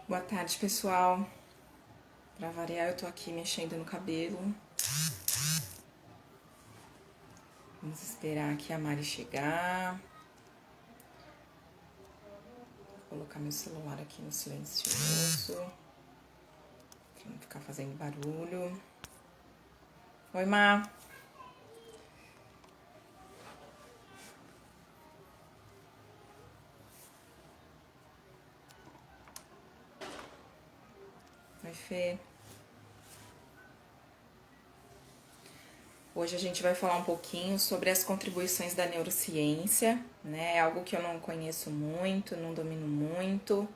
Boa tarde, pessoal. Pra variar, eu tô aqui mexendo no cabelo. Vamos esperar aqui a Mari chegar. Vou colocar meu celular aqui no silencioso, pra não ficar fazendo barulho. Oi, Má. Oi, Fê. Hoje a gente vai falar um pouquinho sobre as contribuições da neurociência, né? É algo que eu não conheço muito, não domino muito.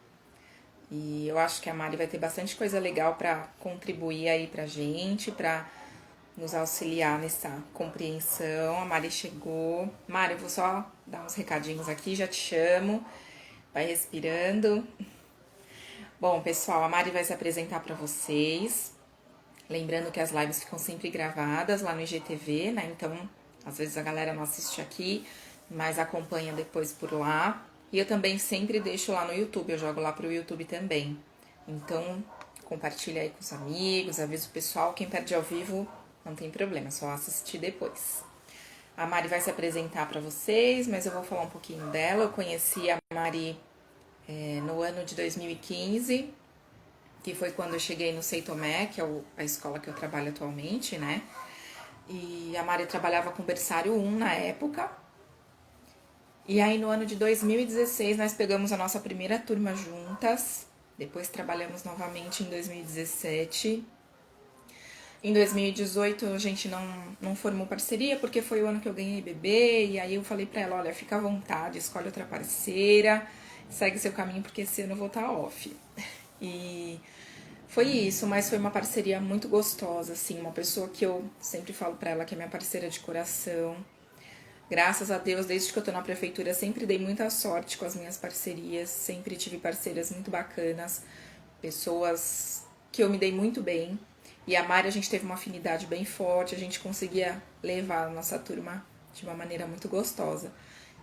E eu acho que a Mari vai ter bastante coisa legal para contribuir aí pra gente, para nos auxiliar nessa compreensão. A Mari chegou. Mari, eu vou só dar uns recadinhos aqui, já te chamo. Vai respirando. Bom, pessoal, a Mari vai se apresentar para vocês. Lembrando que as lives ficam sempre gravadas lá no IGTV, né? Então, às vezes a galera não assiste aqui, mas acompanha depois por lá. E eu também sempre deixo lá no YouTube, eu jogo lá pro YouTube também. Então, compartilha aí com os amigos, avisa o pessoal. Quem perde ao vivo, não tem problema, é só assistir depois. A Mari vai se apresentar para vocês, mas eu vou falar um pouquinho dela. Eu conheci a Mari no ano de 2015, que foi quando eu cheguei no Sei Tomé, que é a escola que eu trabalho atualmente, né? E a Mari trabalhava com berçário 1 na época. E aí no ano de 2016 nós pegamos a nossa primeira turma juntas. Depois trabalhamos novamente em 2017. Em 2018 a gente não formou parceria porque foi o ano que eu ganhei bebê. E aí eu falei pra ela, olha, fica à vontade, escolhe outra parceira, segue seu caminho porque esse ano eu vou estar off. E foi isso, mas foi uma parceria muito gostosa, assim, uma pessoa que eu sempre falo pra ela que é minha parceira de coração. Graças a Deus, desde que eu tô na prefeitura, sempre dei muita sorte com as minhas parcerias, sempre tive parceiras muito bacanas, pessoas que eu me dei muito bem. E a Mari, a gente teve uma afinidade bem forte, a gente conseguia levar a nossa turma de uma maneira muito gostosa.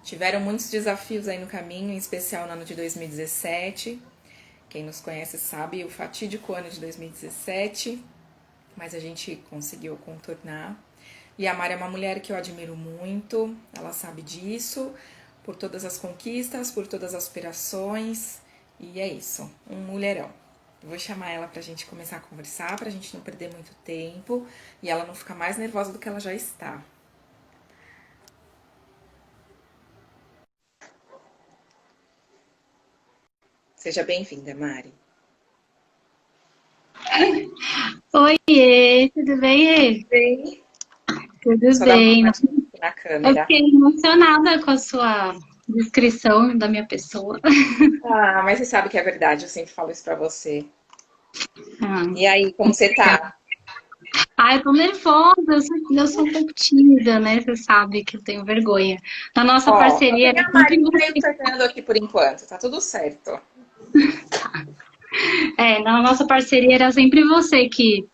Tiveram muitos desafios aí no caminho, em especial no ano de 2017. Quem nos conhece sabe o fatídico ano de 2017, mas a gente conseguiu contornar. E a Mari é uma mulher que eu admiro muito, ela sabe disso, por todas as conquistas, por todas as superações, e é isso, um mulherão. Eu vou chamar ela pra gente começar a conversar, pra gente não perder muito tempo e ela não ficar mais nervosa do que ela já está. Seja bem-vinda, Mari. Oiê, tudo bem? Bem, Tudo só dá uma bem. olhadinha aqui na Eu câmera. fiquei emocionada com a sua descrição da minha pessoa. Ah, mas você sabe que é verdade, eu sempre falo isso pra você. Ah, E aí, como você tá? eu tô nervosa, eu sou um pouco tímida, né? Você sabe que eu tenho vergonha. Na nossa Ó, só parceria tem era a Mari sempre me você. enxergando aqui por enquanto, tá tudo certo. Na nossa parceria era sempre você que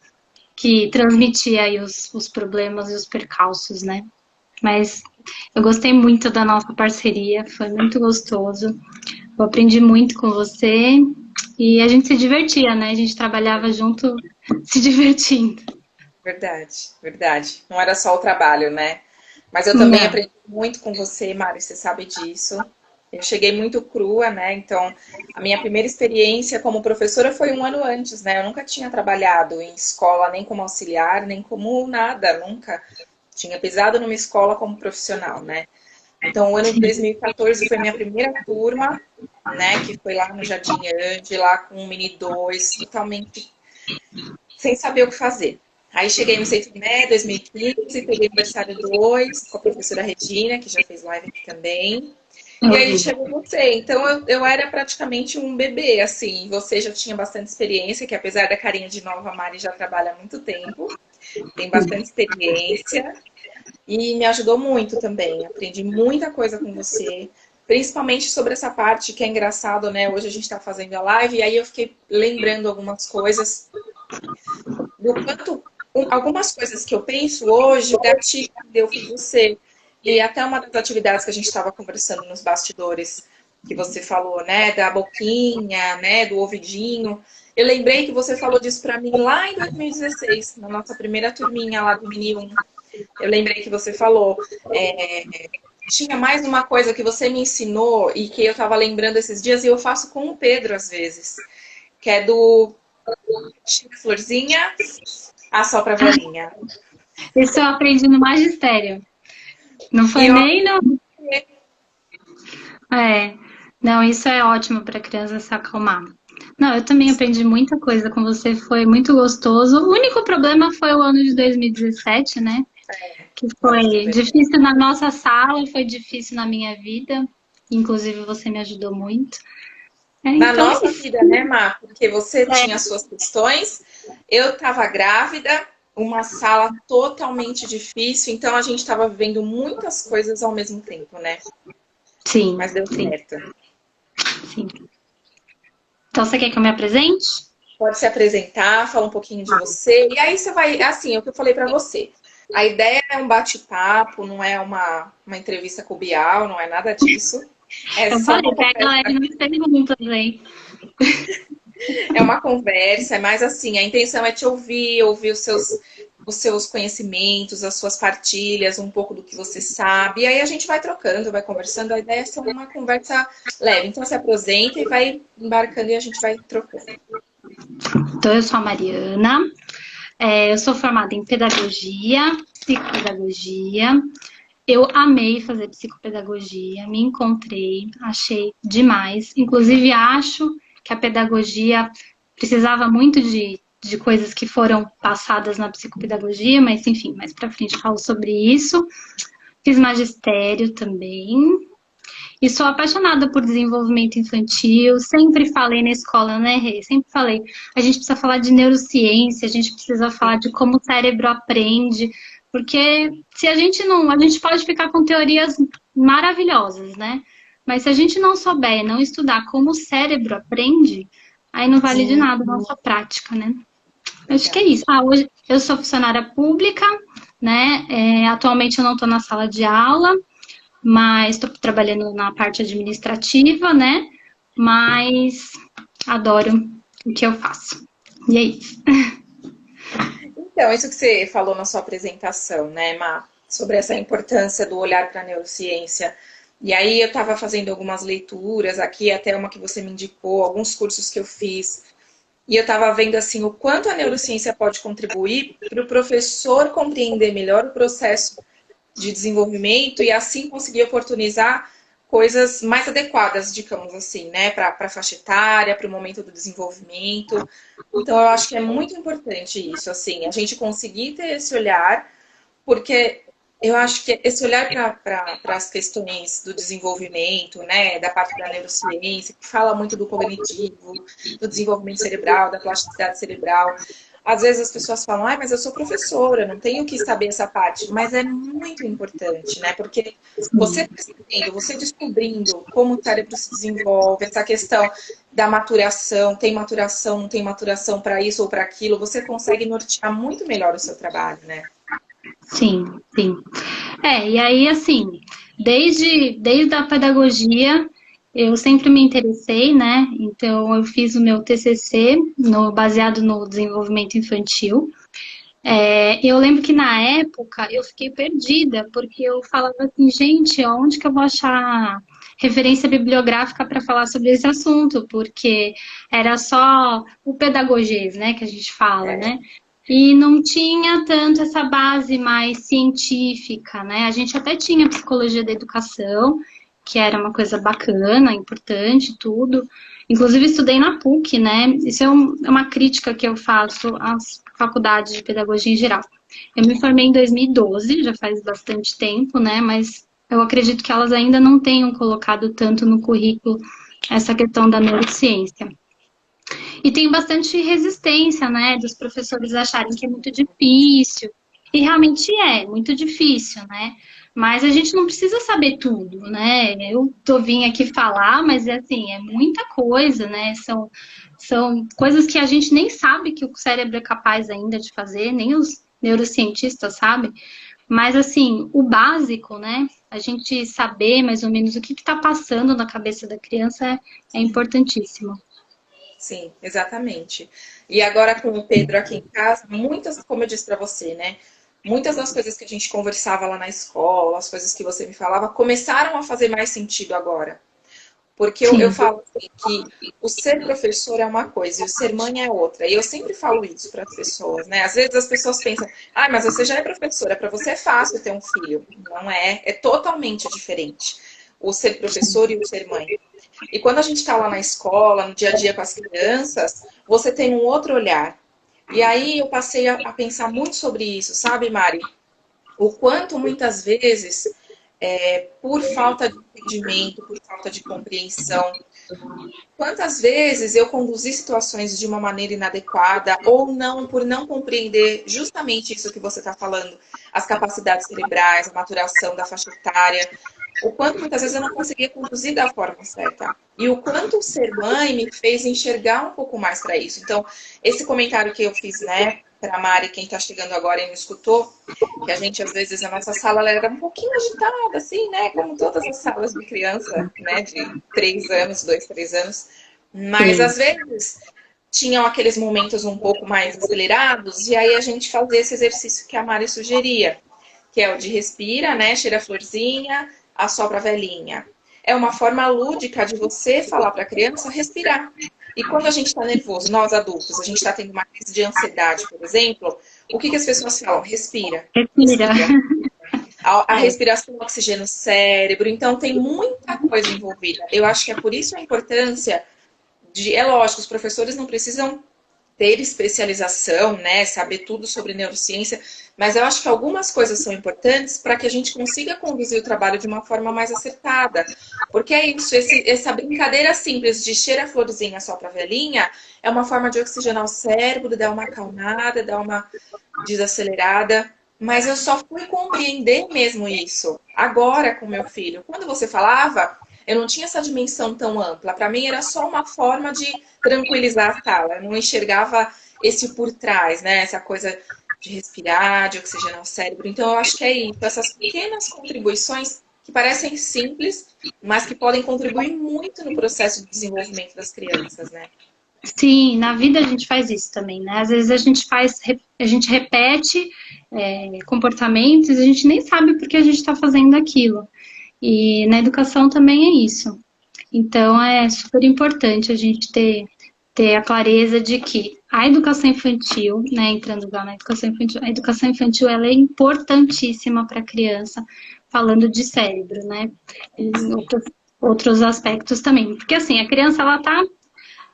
transmitia aí os problemas e os percalços, né? Mas eu gostei muito da nossa parceria, foi muito gostoso. Eu aprendi muito com você e a gente se divertia, né? A gente trabalhava junto se divertindo. Verdade, verdade. Não era só o trabalho, né? Mas eu também Não. aprendi muito com você, Mari, você sabe disso. Eu cheguei muito crua, né? Então, a minha primeira experiência como professora foi um ano antes, né? Eu nunca tinha trabalhado em escola, nem como auxiliar, nem como nada, nunca tinha pisado numa escola como profissional, né? Então, o ano de 2014 foi minha primeira turma, né? Que foi lá no Jardim Ande, lá com o Mini 2, totalmente sem saber o que fazer. Aí cheguei no Centro Med 2015, peguei o aniversário 2 com a professora Regina, que já fez live aqui também. E aí chegou você. Então eu era praticamente um bebê, assim. Você já tinha bastante experiência, que apesar da carinha de nova, a Mari já trabalha há muito tempo, tem bastante experiência. E me ajudou muito também. Aprendi muita coisa com você, principalmente sobre essa parte que é engraçado, né? Hoje a gente está fazendo a live, e aí eu fiquei lembrando algumas coisas do quanto algumas coisas que eu penso hoje, o gatilho que deu foi você. E até uma das atividades que a gente estava conversando nos bastidores, que você falou, né, da boquinha, né, do ouvidinho. Eu lembrei que você falou disso para mim lá em 2016, na nossa primeira turminha lá do Mini 1. Eu lembrei que você falou. Tinha mais uma coisa que você me ensinou e que eu estava lembrando esses dias e eu faço com o Pedro às vezes, que é do tira a florzinha, assopra a velhinha. Isso eu aprendi no magistério. Não E foi eu nem no. É. Não, isso é ótimo para a criança se acalmar. Não, eu também aprendi muita coisa com você, foi muito gostoso. O único problema foi o ano de 2017, né? Que foi difícil na nossa sala, foi difícil na minha vida. Inclusive, você me ajudou muito. na Então é nossa isso. vida, né, Má? Porque você tinha É, suas questões, eu estava grávida, uma sala totalmente difícil, então a gente estava vivendo muitas coisas ao mesmo tempo, né? sim, Mas deu sim, certo. sim. Então você quer que eu me apresente? Pode se apresentar, falar um pouquinho de você. E aí você vai, assim, é o que eu falei para você. A ideia é um bate-papo, não é uma entrevista com o Bial, não é nada disso. É Eu só uma falei, pega conversa, leve nas perguntas aí. é uma conversa, é mais assim, a intenção é te ouvir, ouvir os seus conhecimentos, as suas partilhas, um pouco do que você sabe. E aí a gente vai trocando, vai conversando. A ideia é ser uma conversa leve. Então se apresenta e vai embarcando e a gente vai trocando. Então, eu sou a Mariana, eu sou formada em pedagogia, psicopedagogia. Eu amei fazer psicopedagogia, me encontrei, achei demais. Inclusive, acho que a pedagogia precisava muito de coisas que foram passadas na psicopedagogia, mas enfim, mais pra frente eu falo sobre isso. Fiz magistério também. E sou apaixonada por desenvolvimento infantil. Sempre falei na escola, né, Rê? Sempre falei. A gente precisa falar de neurociência, a gente precisa falar de como o cérebro aprende. Porque se a gente não. A gente pode ficar com teorias maravilhosas, né? Mas se a gente não souber, não estudar como o cérebro aprende, aí não vale de Sim, nada a nossa prática, né? Acho que é legal. isso. Hoje eu sou funcionária pública, né? Atualmente eu não estou na sala de aula, mas estou trabalhando na parte administrativa, né? Mas adoro o que eu faço. E é isso. Então, isso que você falou na sua apresentação, né, Má, sobre essa importância do olhar para a neurociência. E aí eu estava fazendo algumas leituras aqui, até uma que você me indicou, alguns cursos que eu fiz, e eu estava vendo assim o quanto a neurociência pode contribuir para o professor compreender melhor o processo de desenvolvimento e assim conseguir oportunizar coisas mais adequadas, digamos assim, né, para a faixa etária, para o momento do desenvolvimento. Então, eu acho que é muito importante isso, assim, a gente conseguir ter esse olhar, porque eu acho que esse olhar para as questões do desenvolvimento, né, da parte da neurociência, que fala muito do cognitivo, do desenvolvimento cerebral, da plasticidade cerebral. Às vezes as pessoas falam, ai, mas eu sou professora, não tenho que saber essa parte, mas é muito importante, né? Porque você percebendo, você descobrindo como o cérebro se desenvolve, essa questão da maturação, tem maturação, não tem maturação para isso ou para aquilo, você consegue nortear muito melhor o seu trabalho, né? Sim, sim. E aí, assim, desde a pedagogia, eu sempre me interessei, né? Então, eu fiz o meu TCC baseado no desenvolvimento infantil. Eu lembro que na época eu fiquei perdida, porque eu falava assim, gente, onde que eu vou achar referência bibliográfica para falar sobre esse assunto? Porque era só o pedagogês, né, que a gente fala, né? E não tinha tanto essa base mais científica, né? A gente até tinha psicologia da educação, que era uma coisa bacana, importante, tudo. Inclusive, estudei na PUC, né? Isso é uma crítica que eu faço às faculdades de pedagogia em geral. Eu me formei em 2012, já faz bastante tempo, né? Mas eu acredito que elas ainda não tenham colocado tanto no currículo essa questão da neurociência. E tem bastante resistência, né? Dos professores acharem que é muito difícil. E realmente é muito difícil, né? Mas a gente não precisa saber tudo, né? Eu tô vim aqui falar, mas é assim, é muita coisa, né? São coisas que a gente nem sabe que o cérebro é capaz ainda de fazer, nem os neurocientistas sabem. Mas assim, o básico, né? a gente saber mais ou menos o que está passando na cabeça da criança é importantíssimo. Sim, exatamente. E agora com o Pedro aqui em casa, muitas, como eu disse para você, né? Muitas das coisas que a gente conversava lá na escola, as coisas que você me falava, começaram a fazer mais sentido agora. Porque eu Sim, falo assim, que o ser professor é uma coisa e o ser mãe é outra. E eu sempre falo isso para as pessoas, né? Às vezes as pessoas pensam, ah, mas você já é professora, para você é fácil ter um filho. Não é, é totalmente diferente. O ser professor e o ser mãe. E quando a gente está lá na escola, no dia a dia com as crianças, você tem um outro olhar. E aí eu passei a pensar muito sobre isso, sabe, Mari? O quanto muitas vezes, por falta de entendimento, por falta de compreensão, quantas vezes eu conduzi situações de uma maneira inadequada ou não, por não compreender justamente isso que você está falando, as capacidades cerebrais, a maturação da faixa etária, o quanto muitas vezes eu não conseguia conduzir da forma certa. E o quanto o ser mãe me fez enxergar um pouco mais para isso. Então, esse comentário que eu fiz, né, para a Mari, quem está chegando agora e não escutou, que a gente, às vezes, a nossa sala ela era um pouquinho agitada, assim, né, como todas as salas de criança, né, de 3 anos, 2, 3 anos. Mas, sim. às vezes, tinham aqueles momentos um pouco mais acelerados, e aí a gente fazia esse exercício que a Mari sugeria, que é o de respira, né, cheira a florzinha, assopra a velhinha. É uma forma lúdica de você falar para a criança respirar. E quando a gente está nervoso, nós adultos, a gente está tendo uma crise de ansiedade, por exemplo, o que, que as pessoas falam? Respira, Respira. respira. A É, respiração oxigena o cérebro, então tem muita coisa envolvida. Eu acho que é por isso a importância de, é lógico, os professores não precisam ter especialização, né, saber tudo sobre neurociência, mas eu acho que algumas coisas são importantes para que a gente consiga conduzir o trabalho de uma forma mais acertada. Porque é isso, essa brincadeira simples de cheira a florzinha só para velhinha é uma forma de oxigenar o cérebro, dar uma acalmada, dar uma desacelerada. Mas eu só fui compreender mesmo isso agora com meu filho. Quando você falava, eu não tinha essa dimensão tão ampla. Para mim era só uma forma de tranquilizar a sala. Eu não enxergava esse por trás, né? Essa coisa de respirar, de oxigenar o cérebro. Então eu acho que é isso. Essas pequenas contribuições que parecem simples, mas que podem contribuir muito no processo de desenvolvimento das crianças, né? sim, na vida a gente faz isso também, né? Às vezes a gente repete comportamentos e a gente nem sabe por que a gente está fazendo aquilo. E na educação também é isso. Então é super importante a gente ter a clareza de que a educação infantil, né, entrando lá na educação infantil, a educação infantil ela é importantíssima para a criança, falando de cérebro, né? E outros aspectos também. Porque assim, a criança ela tá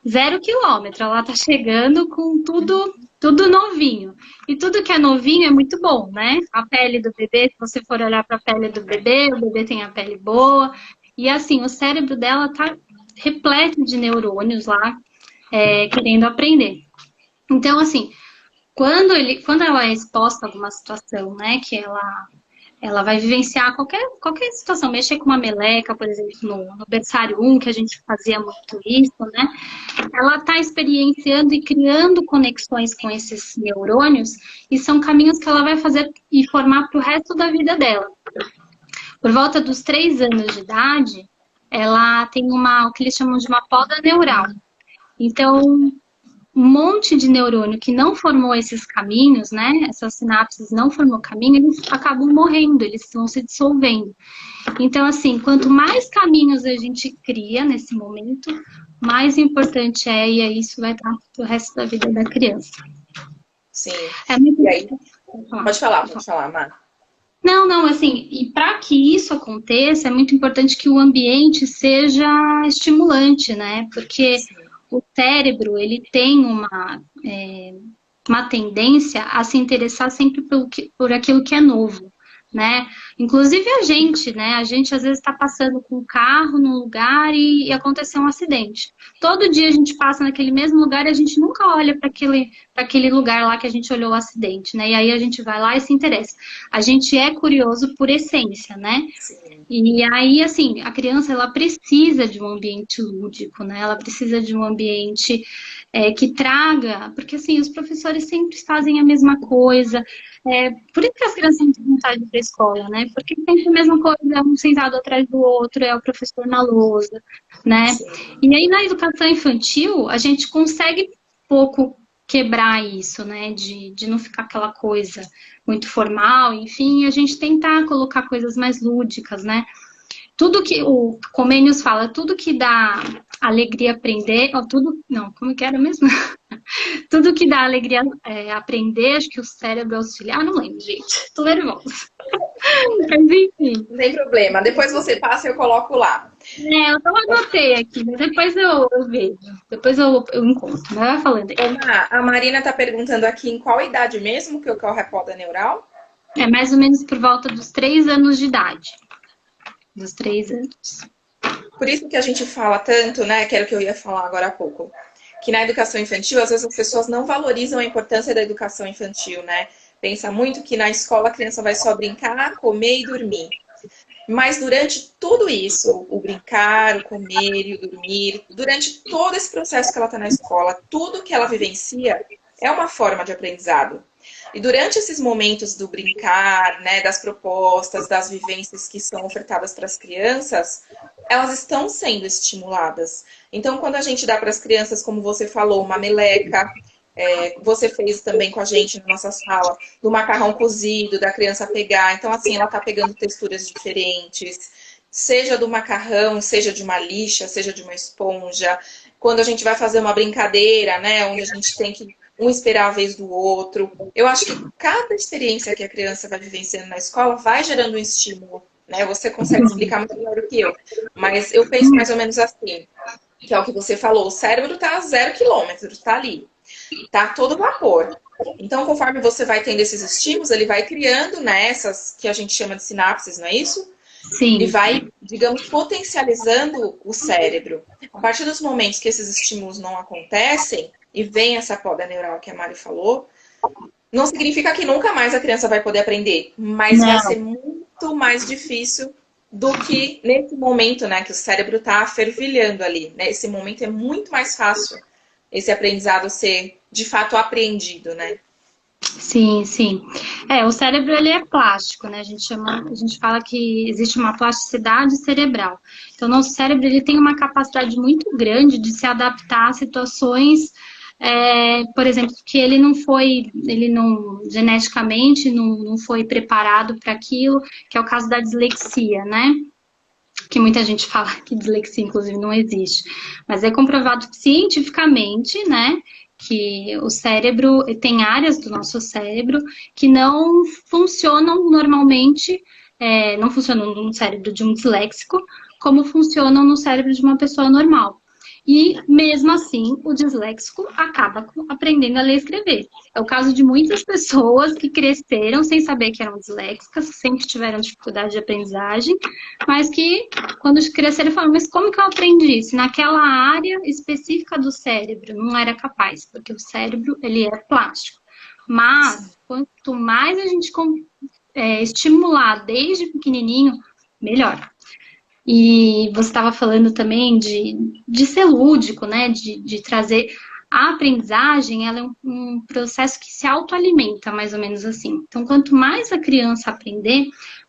0 quilômetro, ela tá chegando com tudo novinho. E tudo que é novinho é muito bom, né? A pele do bebê, se você for olhar para a pele do bebê, o bebê tem a pele boa. E assim, o cérebro dela tá repleto de neurônios lá, querendo aprender. Então, assim, quando ela é exposta a alguma situação, né, que ela vai vivenciar qualquer situação, mexer com uma meleca, por exemplo, no berçário 1, que a gente fazia muito isso, né? Ela está experienciando e criando conexões com esses neurônios, e são caminhos que ela vai fazer e formar para o resto da vida dela. Por volta dos 3 anos de idade, ela tem o que eles chamam de uma poda neural. Então, um monte de neurônio que não formou esses caminhos, né? Essas sinapses não formou caminho, eles acabam morrendo, eles vão se dissolvendo. Então, assim, quanto mais caminhos a gente cria nesse momento, mais importante é, e aí isso vai estar pro resto da vida da criança. Sim. É muito... E aí, pode falar, Mar. Não, não, assim, e para que isso aconteça, é muito importante que o ambiente seja estimulante, né? Porque o cérebro, ele tem uma tendência a se interessar sempre por aquilo que é novo, né? Inclusive a gente, né? A gente às vezes está passando com o carro num lugar e aconteceu um acidente. Todo dia a gente passa naquele mesmo lugar e a gente nunca olha para aquele lugar lá que a gente olhou o acidente, né? E aí a gente vai lá e se interessa. A gente é curioso por essência, né? Sim. E aí, assim, a criança, ela precisa de um ambiente lúdico, né? Ela precisa de um ambiente que traga... Porque, assim, os professores sempre fazem a mesma coisa. Por isso que as crianças têm vontade de ir para a escola, né? Porque sempre a mesma coisa, é um sentado atrás do outro, é o professor na lousa, né? Sim. E aí na educação infantil, a gente consegue pouco quebrar isso, né? De não ficar aquela coisa muito formal, enfim, a gente tentar colocar coisas mais lúdicas, né? Tudo que o Comênios fala, tudo que dá alegria aprender, ó, tudo, não, como que era mesmo? Tudo que dá alegria aprender, acho que o cérebro auxiliar, não lembro, gente, tô nervosa. Mas enfim, Não tem problema. Depois você passa e eu coloco lá. eu só anotei aqui, mas depois eu vejo, depois eu encontro, mas vai falando aí. A Marina está perguntando aqui em qual idade mesmo que ocorre a poda neural? É mais ou menos por volta dos 3 anos de idade. Dos 3 anos. Por isso que a gente fala tanto, né? Que era o que eu ia falar agora há pouco. Que na educação infantil, às vezes as pessoas não valorizam a importância da educação infantil, né? Pensa muito que na escola a criança vai só brincar, comer e dormir. Mas durante tudo isso, o brincar, o comer e o dormir, durante todo esse processo que ela está na escola, tudo que ela vivencia é uma forma de aprendizado. E durante esses momentos do brincar, né, das propostas, das vivências que são ofertadas para as crianças, elas estão sendo estimuladas. Então, quando a gente dá para as crianças, como você falou, uma meleca, você fez também com a gente na nossa sala, do macarrão cozido, da criança pegar. Então, assim, ela está pegando texturas diferentes, seja do macarrão, seja de uma lixa, seja de uma esponja. Quando a gente vai fazer uma brincadeira, né, onde a gente tem que um esperar a vez do outro. Eu acho que cada experiência que a criança vai vivenciando na escola vai gerando um estímulo, né? Você consegue explicar muito melhor do que eu. Mas eu penso mais ou menos assim, que é o que você falou, o cérebro está a 0 km, está ali. Tá todo vapor. Então, conforme você vai tendo esses estímulos, ele vai criando, né, essas que a gente chama de sinapses, não é isso? Sim. Ele vai, digamos, potencializando o cérebro. A partir dos momentos que esses estímulos não acontecem, e vem essa poda neural que a Mari falou, não significa que nunca mais a criança vai poder aprender, mas Não. vai ser muito mais difícil do que nesse momento, né, que o cérebro está fervilhando ali. Né? Esse momento é muito mais fácil esse aprendizado ser, de fato, aprendido, né? Sim, sim. O cérebro ele é plástico, né? A gente fala que existe uma plasticidade cerebral. Então, nosso cérebro ele tem uma capacidade muito grande de se adaptar a situações, por exemplo, que ele não geneticamente não foi preparado para aquilo, que é o caso da dislexia, né? Que muita gente fala que dislexia, inclusive, não existe. Mas é comprovado cientificamente, né? Que o cérebro, tem áreas do nosso cérebro que não funcionam normalmente, não funcionam no cérebro de um disléxico, como funcionam no cérebro de uma pessoa normal. E, mesmo assim, o disléxico acaba aprendendo a ler e escrever. É o caso de muitas pessoas que cresceram sem saber que eram disléxicas, sempre tiveram dificuldade de aprendizagem, mas que, quando cresceram, falaram, mas como que eu aprendi isso? Naquela área específica do cérebro, não era capaz, porque o cérebro, ele é plástico. Mas, quanto mais a gente estimular desde pequenininho, melhor. E você estava falando também de ser lúdico, né? De trazer. A aprendizagem, ela é um processo que se autoalimenta, mais ou menos assim. Então, quanto mais a criança aprender,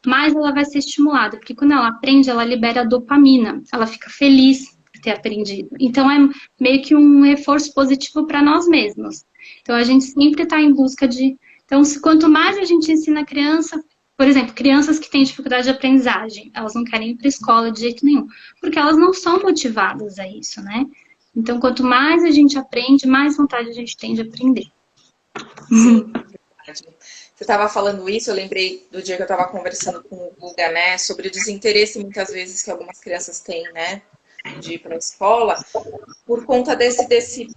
mais ela vai ser estimulada. Porque quando ela aprende, ela libera dopamina. Ela fica feliz por ter aprendido. Então, é meio que um reforço positivo para nós mesmos. Então, a gente sempre está em busca de... Então, quanto mais a gente ensina a criança, por exemplo, crianças que têm dificuldade de aprendizagem, elas não querem ir para a escola de jeito nenhum, porque elas não são motivadas a isso, né? Então, quanto mais a gente aprende, mais vontade a gente tem de aprender. Sim, verdade. Você estava falando isso, eu lembrei do dia que eu estava conversando com o Guga, né, sobre o desinteresse muitas vezes que algumas crianças têm, né, de ir para a escola, por conta desse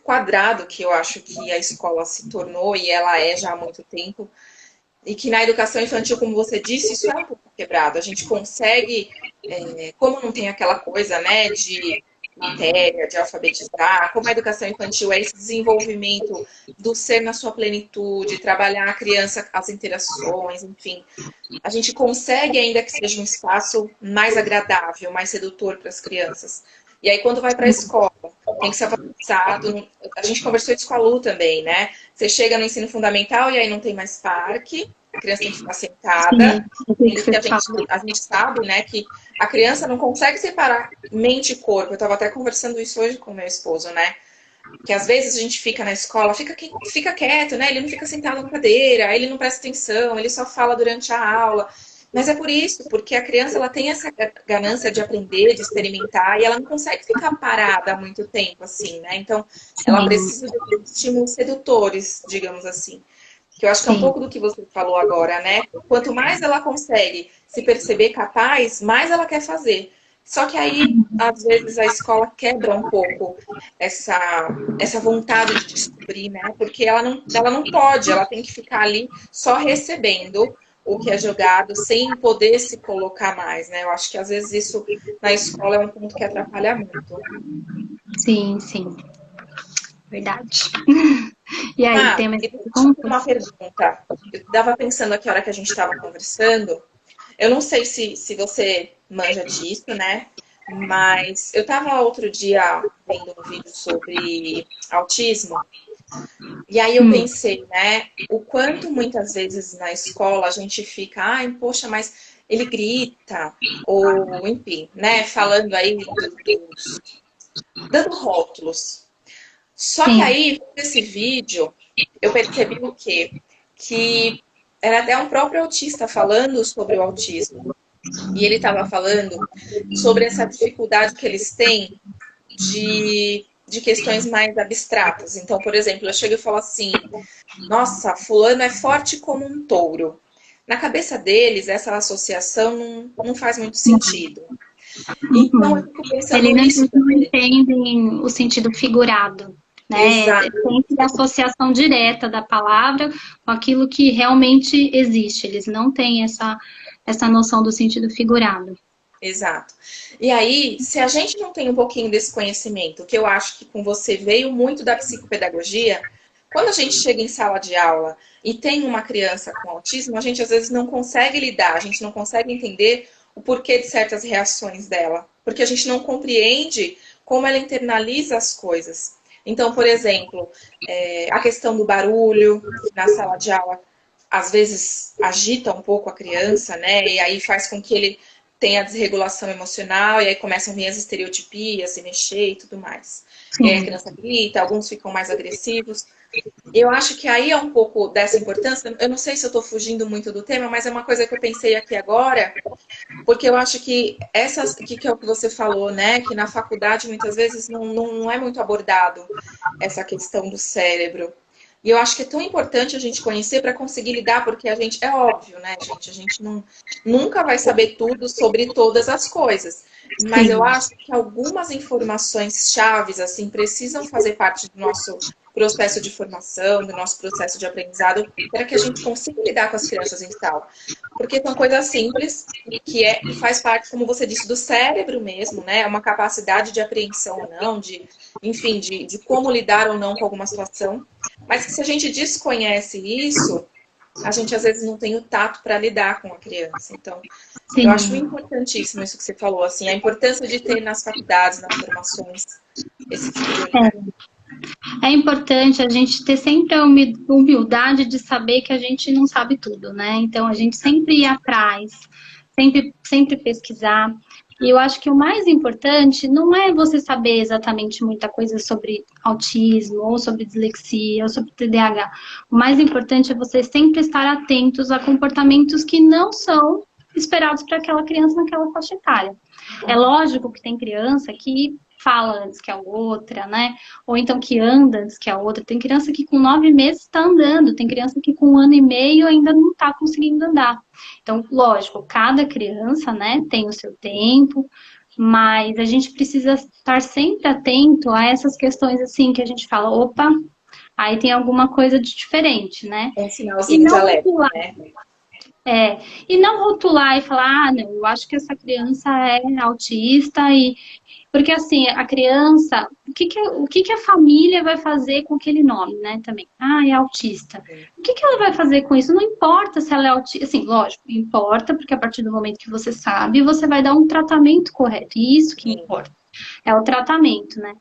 quadrado que eu acho que a escola se tornou e ela é já há muito tempo. E que na educação infantil, como você disse, isso é um pouco quebrado. A gente consegue, como não tem aquela coisa, né, de matéria, de alfabetizar, como a educação infantil é esse desenvolvimento do ser na sua plenitude, trabalhar a criança, as interações, enfim. A gente consegue ainda que seja um espaço mais agradável, mais sedutor para as crianças. E aí, quando vai para a escola, tem que ser alfabetizado. A gente conversou isso com a Lu também, né? Você chega no ensino fundamental e aí não tem mais parque, A criança tem que ficar Sim, sentada, o que sendo que você fala. a gente sabe, né, que a criança não consegue separar mente e corpo. Eu estava até conversando isso hoje com meu esposo, né? Que às vezes a gente fica na escola, fica quieto, né? Ele não fica sentado na cadeira, ele não presta atenção, ele só fala durante a aula. Mas é por isso, porque a criança ela tem essa ganância de aprender, de experimentar, e ela não consegue ficar parada há muito tempo, assim, né? Então, ela Sim, precisa de estímulos sedutores, digamos assim. Que eu acho que é um sim, pouco do que você falou agora, né? Quanto mais ela consegue se perceber capaz, mais ela quer fazer. Só que aí, às vezes, a escola quebra um pouco essa vontade de descobrir, né? Porque ela não pode, ela tem que ficar ali só recebendo o que é jogado, sem poder se colocar mais, né? Eu acho que às vezes isso na escola é um ponto que atrapalha muito. sim, sim, verdade. E aí, Ah, tem mais e deixa eu te fazer perguntas? uma pergunta. Eu estava pensando aqui a hora que a gente estava conversando. Eu não sei se você manja disso, né? Mas eu estava outro dia vendo um vídeo sobre autismo. E aí eu Hum, pensei, né, o quanto muitas vezes na escola a gente fica, ai, poxa, mas ele grita, ou enfim, né, falando aí dando rótulos. Só que sim, aí, nesse vídeo, eu percebi o quê? Que era até um próprio autista falando sobre o autismo. E ele estava falando sobre essa dificuldade que eles têm de questões mais abstratas. Então, por exemplo, eu chego e falo assim: nossa, fulano é forte como um touro. Na cabeça deles, essa associação não faz muito sentido. Então, eu uhum. fico pensando Eles nisso não também. entendem o sentido figurado, né? É Exato, sempre a associação direta da palavra com aquilo que realmente existe. Eles não têm essa noção do sentido figurado. exato. E aí, se a gente não tem um pouquinho desse conhecimento, que eu acho que com você veio muito da psicopedagogia, quando a gente chega em sala de aula e tem uma criança com autismo, a gente às vezes não consegue lidar, a gente não consegue entender o porquê de certas reações dela, porque a gente não compreende como ela internaliza as coisas. Então, por exemplo, a questão do barulho na sala de aula às vezes agita um pouco a criança, né? E aí faz com que ele tenha desregulação emocional, e aí começam a vir as estereotipias, se mexer e tudo mais. E aí a Sim, criança grita, alguns ficam mais agressivos. Eu acho que aí é um pouco dessa importância. Eu não sei se eu estou fugindo muito do tema, mas é uma coisa que eu pensei aqui agora, porque eu acho que que é o que você falou, né? Que na faculdade muitas vezes não é muito abordado essa questão do cérebro. E eu acho que é tão importante a gente conhecer para conseguir lidar, porque a gente, é óbvio, né, gente? A gente nunca vai saber tudo sobre todas as coisas. Mas eu sim, acho que algumas informações chaves, assim, precisam fazer parte do nosso processo de formação, do nosso processo de aprendizado, para que a gente consiga lidar com as crianças em sala. Porque são coisas simples, que faz parte, como você disse, do cérebro mesmo, né? É uma capacidade de apreensão ou não, enfim, de como lidar ou não com alguma situação. Mas que se a gente desconhece isso, a gente às vezes não tem o tato para lidar com a criança. Então, eu acho sim. importantíssimo isso que você falou, assim, a importância de ter nas faculdades, nas formações, esse tipo de olhar. É importante a gente ter sempre a humildade de saber que a gente não sabe tudo, né? Então, a gente sempre ir atrás, sempre pesquisar. E eu acho que o mais importante não é você saber exatamente muita coisa sobre autismo, ou sobre dislexia, ou sobre TDAH. O mais importante é você sempre estar atentos a comportamentos que não são esperados para aquela criança naquela faixa etária. É lógico que tem criança que fala antes que a outra, né? Ou então que anda antes que a outra. Tem criança que com 9 meses está andando, tem criança que com 1 ano e meio ainda não está conseguindo andar. Então, lógico, cada criança, né, tem o seu tempo, mas a gente precisa estar sempre atento a essas questões assim que a gente fala, opa, aí tem alguma coisa de diferente, né? Um E sinalzinho de não alerta, rotular, né? e não rotular e falar, ah, não, eu acho que essa criança é autista e porque assim, a criança, o que que a família vai fazer com aquele nome, né, também? Ah, é autista. O que que ela vai fazer com isso? Não importa se ela é autista, assim, lógico, importa, porque a partir do momento que você sabe, você vai dar um tratamento correto. E isso que Sim. importa, é o tratamento, né?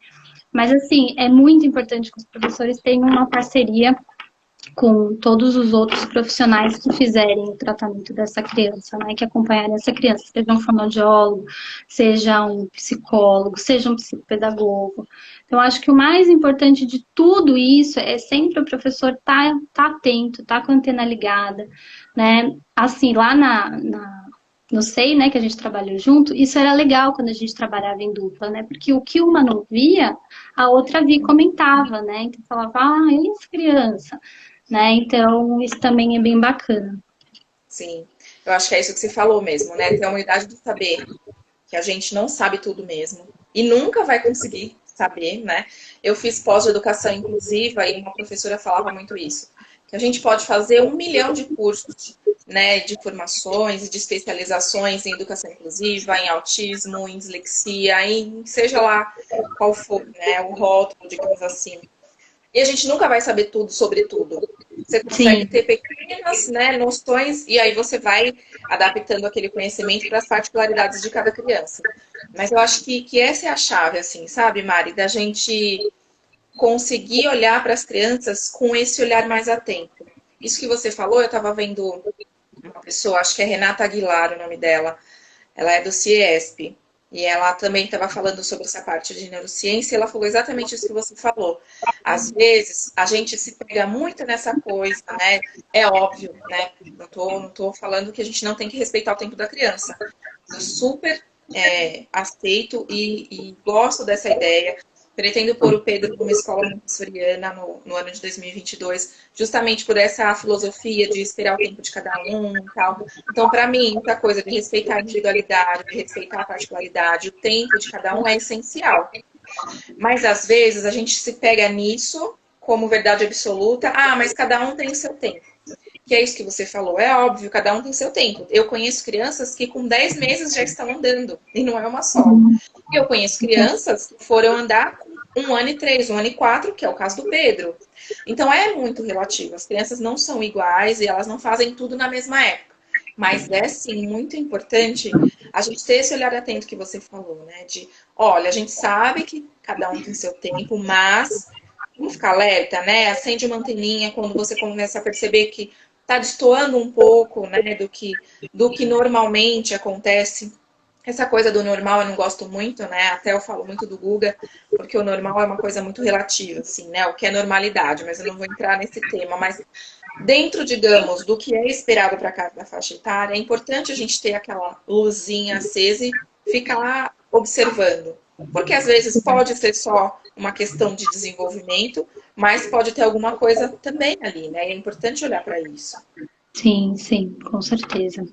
Mas assim, é muito importante que os professores tenham uma parceria com todos os outros profissionais que fizerem o tratamento dessa criança, né, que acompanharem essa criança, seja um fonoaudiólogo, seja um psicólogo, seja um psicopedagogo. Então, acho que o mais importante de tudo isso é sempre o professor tá atento, tá com a antena ligada, né, assim, lá no SEI, né, que a gente trabalhou junto, isso era legal quando a gente trabalhava em dupla, né, porque o que uma não via, a outra via e comentava, né, então falava, e essa criança? Né? Então, isso também é bem bacana. Sim, eu acho que é isso que você falou mesmo, né? Ter a humildade de saber que a gente não sabe tudo mesmo e nunca vai conseguir saber, né? Eu fiz pós-educação inclusiva e uma professora falava muito isso, que a gente pode fazer 1 milhão de cursos, né, de formações e de especializações em educação inclusiva, em autismo, em dislexia, em seja lá qual for, né, o rótulo, digamos assim. E a gente nunca vai saber tudo sobre tudo. Você consegue Sim, ter pequenas, né, noções e aí você vai adaptando aquele conhecimento para as particularidades de cada criança. Mas eu acho que essa é a chave, assim, sabe, Mari? Da gente conseguir olhar para as crianças com esse olhar mais atento. Isso que você falou, eu estava vendo uma pessoa, acho que é Renata Aguilar o nome dela, ela é do CIESP. E ela também estava falando sobre essa parte de neurociência, e ela falou exatamente isso que você falou. Às vezes, a gente se pega muito nessa coisa, né? É óbvio, né? Não tô falando que a gente não tem que respeitar o tempo da criança. Eu super aceito e gosto dessa ideia. Pretendo pôr o Pedro numa escola montessoriana no ano de 2022, justamente por essa filosofia de esperar o tempo de cada um e tal. Então, para mim, muita coisa de respeitar a individualidade, de respeitar a particularidade, o tempo de cada um é essencial. Mas, às vezes, a gente se pega nisso como verdade absoluta. Ah, mas cada um tem o seu tempo. Que é isso que você falou. É óbvio, cada um tem seu tempo. Eu conheço crianças que com 10 meses já estão andando, e não é uma só. E eu conheço crianças que foram andar com 1 ano e 3, 1 ano e 4, que é o caso do Pedro. Então é muito relativo. As crianças não são iguais e elas não fazem tudo na mesma época. Mas é sim muito importante a gente ter esse olhar atento que você falou, né? De, olha, a gente sabe que cada um tem seu tempo, mas vamos ficar alerta, né? Acende uma anteninha quando você começa a perceber que está destoando um pouco, né, do que normalmente acontece. Essa coisa do normal eu não gosto muito, né? Até eu falo muito do Guga, porque o normal é uma coisa muito relativa, assim, né? O que é normalidade, mas eu não vou entrar nesse tema. Mas dentro, digamos, do que é esperado para cada faixa etária, é importante a gente ter aquela luzinha acesa e ficar observando. Porque às vezes pode ser só uma questão de desenvolvimento, mas pode ter alguma coisa também ali, né? É importante olhar para isso. sim, sim, com certeza.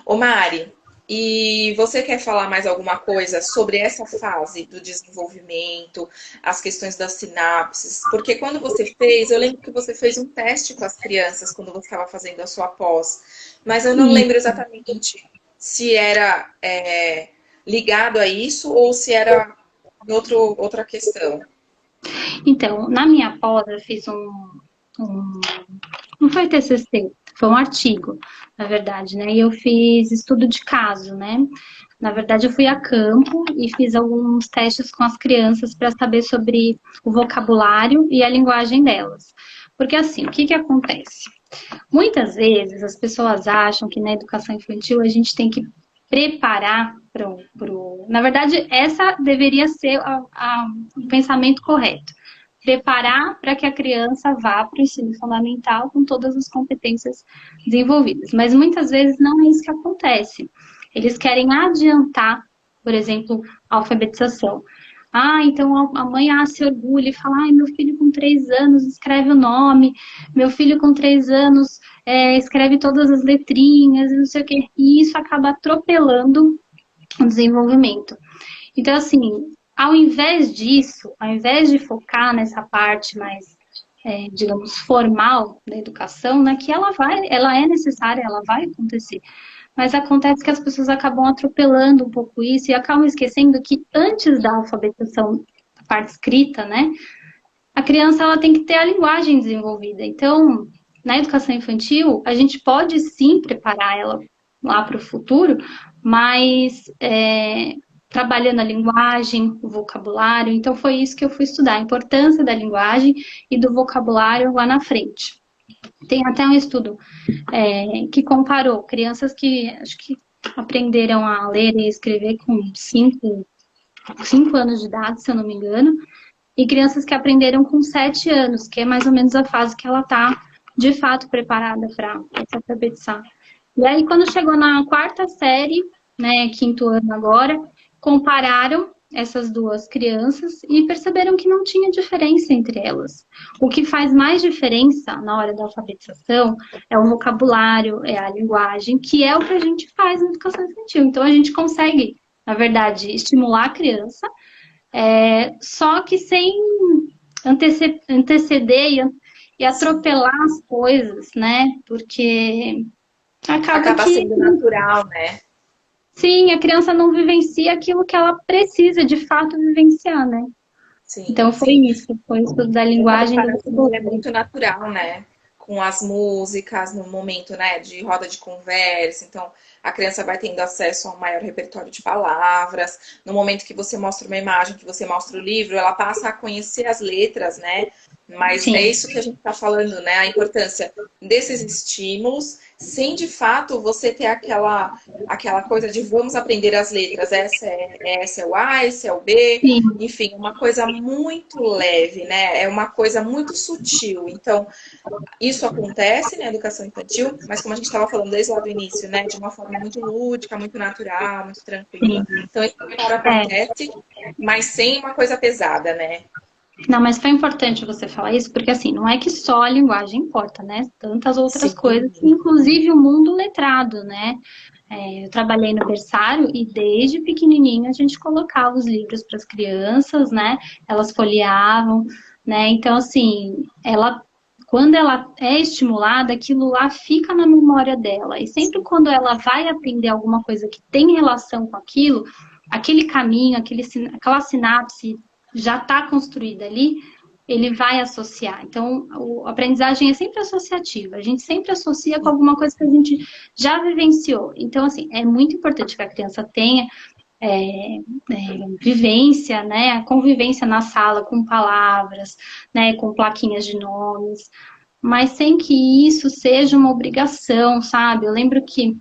Ô Mari, e você quer falar mais alguma coisa sobre essa fase do desenvolvimento, as questões das sinapses? Porque quando você fez, eu lembro que você fez um teste com as crianças quando você estava fazendo a sua pós, mas eu não E, lembro exatamente se era ligado a isso ou se era outra questão. então, na minha pós, eu fiz um não foi TCC, foi um artigo, na verdade, né? E eu fiz estudo de caso, né? Na verdade, eu fui a campo e fiz alguns testes com as crianças para saber sobre o vocabulário e a linguagem delas. Porque assim, o que que acontece? Muitas vezes as pessoas acham que na educação infantil a gente tem que preparar pro. Na verdade, essa deveria ser o pensamento correto. Preparar para que a criança vá para o ensino fundamental com todas as competências desenvolvidas. Mas muitas vezes não é isso que acontece. Eles querem adiantar, por exemplo, a alfabetização. Então a mãe se orgulha e fala: meu filho com 3 anos escreve o nome, meu filho com 3 anos escreve todas as letrinhas, não sei o quê. E isso acaba atropelando o desenvolvimento. Então, assim, ao invés disso, ao invés de focar nessa parte mais, digamos, formal da educação, né, que ela é necessária, ela vai acontecer. Mas acontece que as pessoas acabam atropelando um pouco isso e acabam esquecendo que antes da alfabetização, a parte escrita, né, a criança ela tem que ter a linguagem desenvolvida. Então, na educação infantil, a gente pode sim preparar ela lá para o futuro, mas trabalhando a linguagem, o vocabulário. Então, foi isso que eu fui estudar, a importância da linguagem e do vocabulário lá na frente. Tem até um estudo que comparou crianças que acho que aprenderam a ler e escrever com 5 anos de idade, se eu não me engano, e crianças que aprenderam com 7 anos, que é mais ou menos a fase que ela está, de fato, preparada para se alfabetizar. E aí, quando chegou na quarta série, né, quinto ano agora, compararam essas duas crianças e perceberam que não tinha diferença entre elas. O que faz mais diferença na hora da alfabetização é o vocabulário, é a linguagem, que é o que a gente faz na educação infantil. Então, a gente consegue, na verdade, estimular a criança, só que sem anteceder e atropelar as coisas, né? Porque acaba Acaba que, sendo natural, né? sim, a criança não vivencia aquilo que ela precisa de fato vivenciar, né? Sim, Então foi sim. isso, foi o estudo da Essa linguagem do preparação ela é vocabulário. muito natural, né? Com as músicas, no momento, né, de roda de conversa. Então, a criança vai tendo acesso a um maior repertório de palavras. No momento que você mostra uma imagem, que você mostra o livro, ela passa a conhecer as letras, né? Mas é Sim, isso que a gente está falando, né? A importância desses estímulos, sem de fato você ter aquela coisa de vamos aprender as letras. Essa é o A, esse é o B, sim, enfim, uma coisa muito leve, né? É uma coisa muito sutil. Então, isso acontece na educação infantil, mas como a gente estava falando desde lá do início, né? De uma forma muito lúdica, muito natural, muito tranquila. sim. Então, esse preparo É. acontece, mas sem uma coisa pesada, né? Não, mas foi importante você falar isso, porque assim, não é que só a linguagem importa, né? Tantas outras coisas, Sim. inclusive o mundo letrado, né? Eu trabalhei no berçário e desde pequenininho a gente colocava os livros para as crianças, né? Elas folheavam, né? Então, assim, quando ela é estimulada, aquilo lá fica na memória dela. E sempre quando ela vai aprender alguma coisa que tem relação com aquilo, aquele caminho, aquela sinapse já está construída ali, ele vai associar. Então, a aprendizagem é sempre associativa. A gente sempre associa com alguma coisa que a gente já vivenciou. Então, assim, é muito importante que a criança tenha vivência, né, a convivência na sala com palavras, né, com plaquinhas de nomes, mas sem que isso seja uma obrigação, sabe? Eu lembro que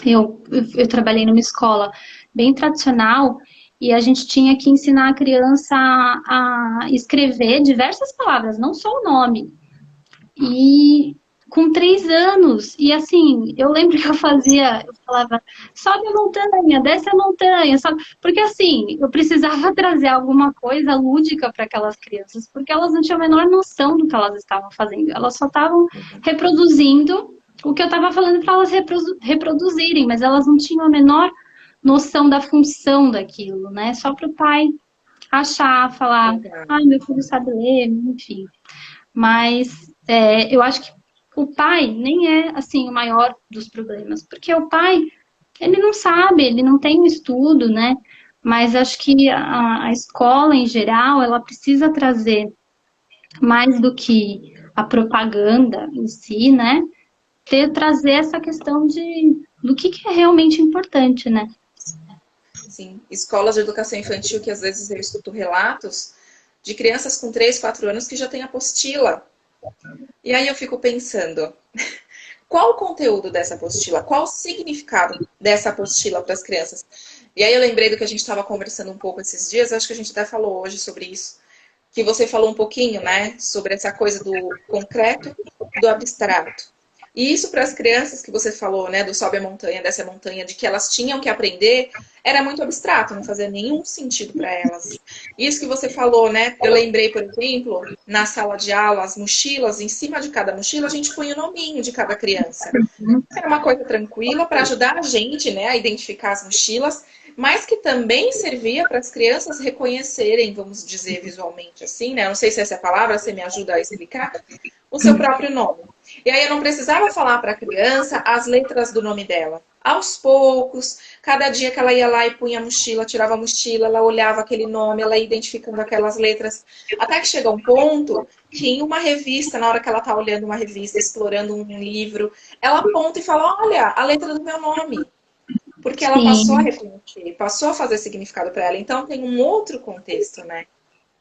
eu trabalhei numa escola bem tradicional e a gente tinha que ensinar a criança a escrever diversas palavras, não só o nome. E com 3 anos, e assim, eu lembro que eu falava, sobe a montanha, desce a montanha, sobe, porque assim, eu precisava trazer alguma coisa lúdica para aquelas crianças, porque elas não tinham a menor noção do que elas estavam fazendo, elas só estavam reproduzindo o que eu estava falando para elas reproduzirem, mas elas não tinham a menor noção da função daquilo, né? Só para o pai achar, falar, Legal. ai, meu filho sabe ler, enfim. Mas eu acho que o pai nem é assim o maior dos problemas, porque o pai ele não sabe, ele não tem um estudo, né? Mas acho que a escola em geral ela precisa trazer mais do que a propaganda em si, né? Trazer essa questão do que é realmente importante, né? Sim. Escolas de educação infantil que às vezes eu escuto relatos de crianças com 3, 4 anos que já têm apostila. E aí eu fico pensando, qual o conteúdo dessa apostila? Qual o significado dessa apostila para as crianças? E aí eu lembrei do que a gente estava conversando um pouco esses dias, acho que a gente até falou hoje sobre isso, que você falou um pouquinho, né, sobre essa coisa do concreto, do abstrato. E isso para as crianças que você falou, né, do sobe a montanha, desce a montanha, de que elas tinham que aprender, era muito abstrato, não fazia nenhum sentido para elas. Isso que você falou, né, eu lembrei, por exemplo, na sala de aula, as mochilas, em cima de cada mochila a gente põe o nominho de cada criança. Era uma coisa tranquila para ajudar a gente, né, a identificar as mochilas, mas que também servia para as crianças reconhecerem, vamos dizer visualmente assim, né? Eu não sei se essa é a palavra, você me ajuda a explicar, o seu próprio nome. E aí eu não precisava falar para a criança as letras do nome dela. Aos poucos, cada dia que ela ia lá e punha a mochila, tirava a mochila, ela olhava aquele nome, ela ia identificando aquelas letras, até que chega um ponto que em uma revista, na hora que ela está olhando uma revista, explorando um livro, ela aponta e fala, olha, a letra do meu nome. porque ela passou a Sim. reconhecer, passou a fazer significado para ela. Então tem um outro contexto, né?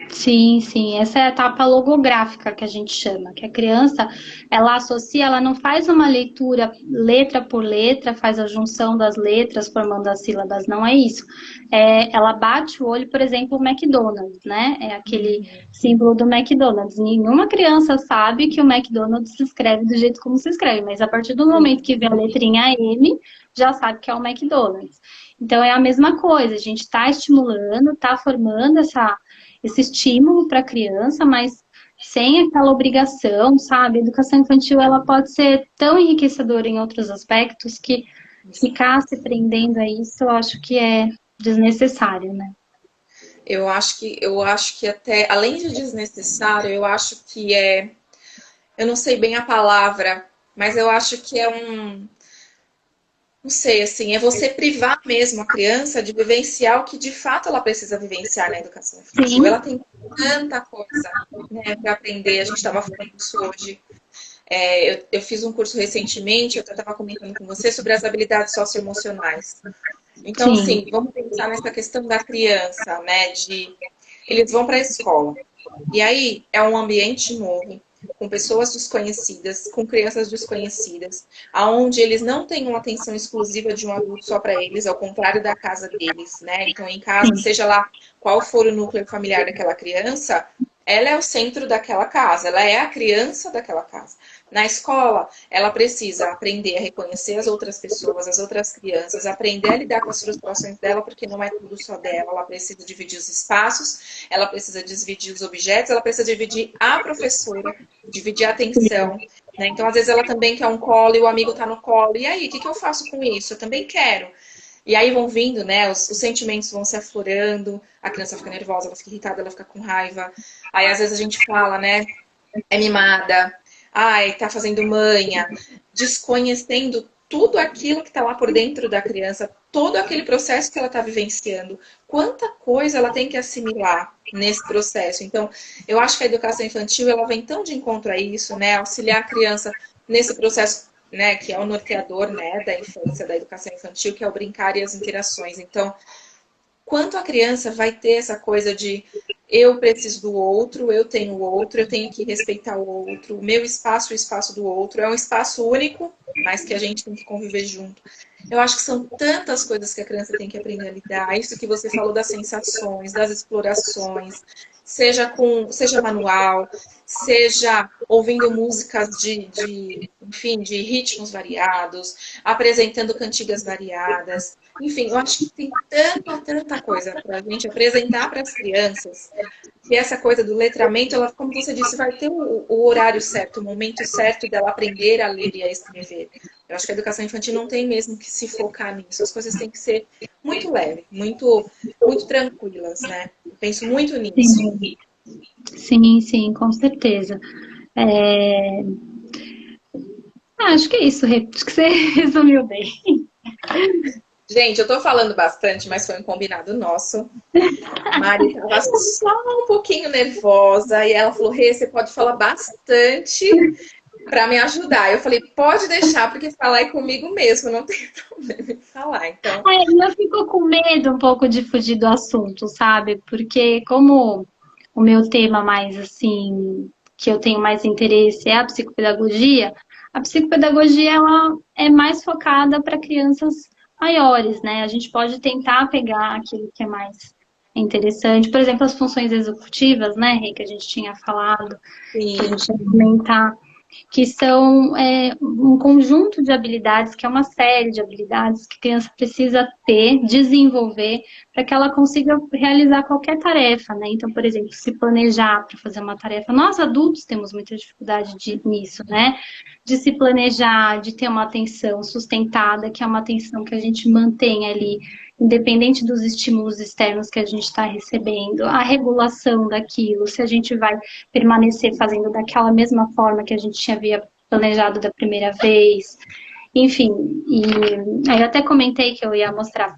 Sim, sim, essa é a etapa logográfica que a gente chama, que a criança, ela associa, ela não faz uma leitura letra por letra, faz a junção das letras formando as sílabas, não é isso. Ela bate o olho, por exemplo, o McDonald's, né? É aquele símbolo do McDonald's. Nenhuma criança sabe que o McDonald's se escreve do jeito como se escreve, mas a partir do momento Sim. que vê a letrinha M, já sabe que é o McDonald's. Então é a mesma coisa, a gente está estimulando, está formando esse estímulo para a criança, mas sem aquela obrigação, sabe? A educação infantil ela pode ser tão enriquecedora em outros aspectos que ficar se prendendo a isso, eu acho que é desnecessário, né? Eu acho que até, além de desnecessário, eu acho que eu não sei bem a palavra, mas eu acho que é não sei, assim, é você privar mesmo a criança de vivenciar o que de fato ela precisa vivenciar na educação infantil. Ela Sim, tem tanta coisa, né, para aprender. A gente estava falando isso hoje. Eu fiz um curso recentemente, eu estava comentando com você sobre as habilidades socioemocionais. Então, sim, assim, vamos pensar nessa questão da criança, né? Eles vão para a escola. E aí é um ambiente novo, com pessoas desconhecidas, com crianças desconhecidas, aonde eles não têm uma atenção exclusiva de um adulto só para eles, ao contrário da casa deles, né? Então, em casa, sim, seja lá qual for o núcleo familiar daquela criança, ela é o centro daquela casa, ela é a criança daquela casa. Na escola, ela precisa aprender a reconhecer as outras pessoas, as outras crianças, aprender a lidar com as frustrações dela, porque não é tudo só dela. Ela precisa dividir os espaços, ela precisa dividir os objetos, ela precisa dividir a professora, dividir a atenção. Né? Então, às vezes, ela também quer um colo e o amigo está no colo. E aí, o que eu faço com isso? Eu também quero. E aí vão vindo, né? Os sentimentos vão se aflorando, a criança fica nervosa, ela fica irritada, ela fica com raiva. Aí, às vezes, a gente fala, né? É mimada, ai, tá fazendo manha, desconhecendo tudo aquilo que está lá por dentro da criança, todo aquele processo que ela está vivenciando, quanta coisa ela tem que assimilar nesse processo. Então, eu acho que a educação infantil ela vem tão de encontro a isso, né? Auxiliar a criança nesse processo, né, que é o norteador, né, da infância, da educação infantil, que é o brincar e as interações. Então, quanto a criança vai ter essa coisa de eu preciso do outro, eu tenho o outro, eu tenho que respeitar o outro, o meu espaço, o espaço do outro, é um espaço único, mas que a gente tem que conviver junto. Eu acho que são tantas coisas que a criança tem que aprender a lidar. Isso que você falou das sensações, das explorações, seja manual, seja ouvindo músicas enfim, de ritmos variados, apresentando cantigas variadas. Enfim, eu acho que tem tanta coisa para a gente apresentar para as crianças. E essa coisa do letramento, ela, como você disse, vai ter o horário certo, o momento certo dela aprender a ler e a escrever. Eu acho que a educação infantil não tem mesmo que se focar nisso. As coisas têm que ser muito leves, muito tranquilas, né? Eu penso muito nisso. sim, sim, sim, com certeza. É, acho que é isso, acho que você resumiu bem. Gente, eu tô falando bastante, mas foi um combinado nosso. A Mari estava só um pouquinho nervosa e ela falou: Rê, você pode falar bastante para me ajudar. Eu falei: pode deixar, porque falar é comigo mesmo, não tem problema em falar. Então, Eu fico com medo um pouco de fugir do assunto, sabe? Porque como o meu tema mais assim, que eu tenho mais interesse é a psicopedagogia ela é mais focada para crianças maiores, né? A gente pode tentar pegar aquilo que é mais interessante, por exemplo, as funções executivas, né, Rei, que a gente tinha falado, que a sim, gente ia comentar que são um conjunto de habilidades, que é uma série de habilidades que a criança precisa ter, desenvolver, para que ela consiga realizar qualquer tarefa, né? Então, por exemplo, se planejar para fazer uma tarefa. Nós adultos temos muita dificuldade nisso, né? De se planejar, de ter uma atenção sustentada, que é uma atenção que a gente mantém ali, independente dos estímulos externos que a gente está recebendo, a regulação daquilo, se a gente vai permanecer fazendo daquela mesma forma que a gente havia planejado da primeira vez. Enfim, e aí eu até comentei que eu ia mostrar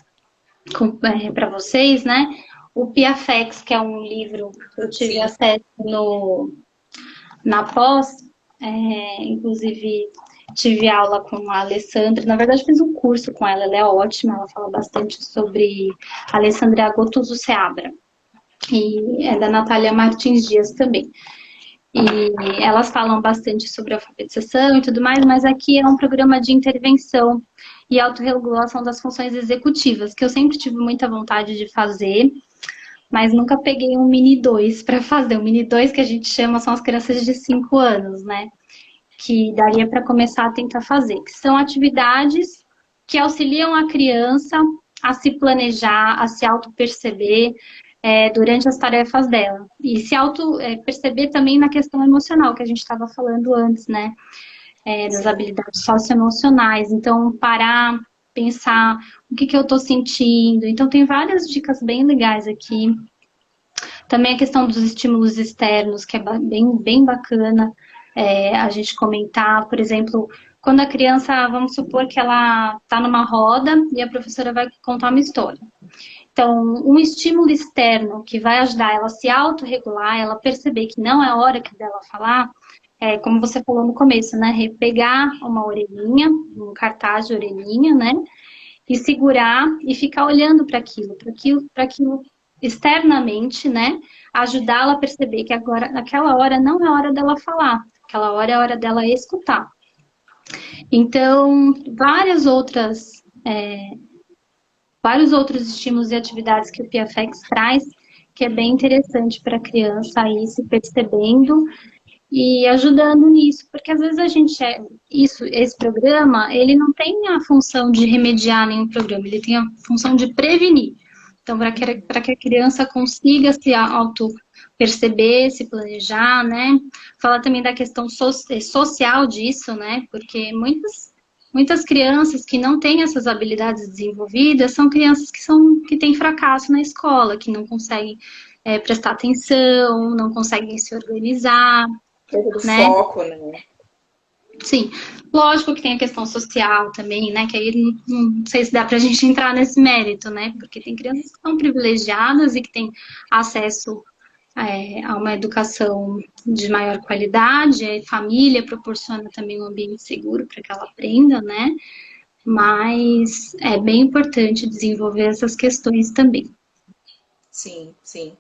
para vocês, né? O Piafex, que é um livro que eu tive sim. acesso na pós, inclusive tive aula com a Alessandra, na verdade fiz um curso com ela é ótima, ela fala bastante sobre a Alessandra Gotuso Seabra, e é da Natália Martins Dias também. E elas falam bastante sobre alfabetização e tudo mais, mas aqui é um programa de intervenção e autorregulação das funções executivas, que eu sempre tive muita vontade de fazer, mas nunca peguei um mini 2 para fazer. O mini 2 que a gente chama são as crianças de 5 anos, né? Que daria para começar a tentar fazer, que são atividades que auxiliam a criança a se planejar, a se auto-perceber durante as tarefas dela. E se auto-perceber também na questão emocional, que a gente estava falando antes, né? Das habilidades socioemocionais. Então, parar, pensar o que eu estou sentindo. Então, tem várias dicas bem legais aqui. Também a questão dos estímulos externos, que é bem bacana a gente comentar. Por exemplo, quando a criança, vamos supor que ela está numa roda e a professora vai contar uma história. Então, um estímulo externo que vai ajudar ela a se autorregular, ela perceber que não é hora que dela falar, como você falou no começo, né? Pegar uma orelhinha, um cartaz de orelhinha, né? E segurar e ficar olhando para aquilo externamente, né? Ajudá-la a perceber que agora, naquela hora, não é hora dela falar, aquela hora é hora dela escutar. Então, vários outros estímulos e atividades que o PFX traz, que é bem interessante para a criança ir se percebendo e ajudando nisso, porque às vezes a gente esse programa, ele não tem a função de remediar nenhum programa, ele tem a função de prevenir. Então, para que a criança consiga se auto-perceber, se planejar, né? Fala também da questão social disso, né? Porque muitas crianças que não têm essas habilidades desenvolvidas são crianças que têm fracasso na escola, que não conseguem prestar atenção, não conseguem se organizar, Do né? foco, né? Sim, lógico que tem a questão social também, né? Que aí não sei se dá pra gente entrar nesse mérito, né? Porque tem crianças que são privilegiadas e que têm acesso a uma educação de maior qualidade, a família proporciona também um ambiente seguro para que ela aprenda, né? Mas é bem importante desenvolver essas questões também. Sim, sim.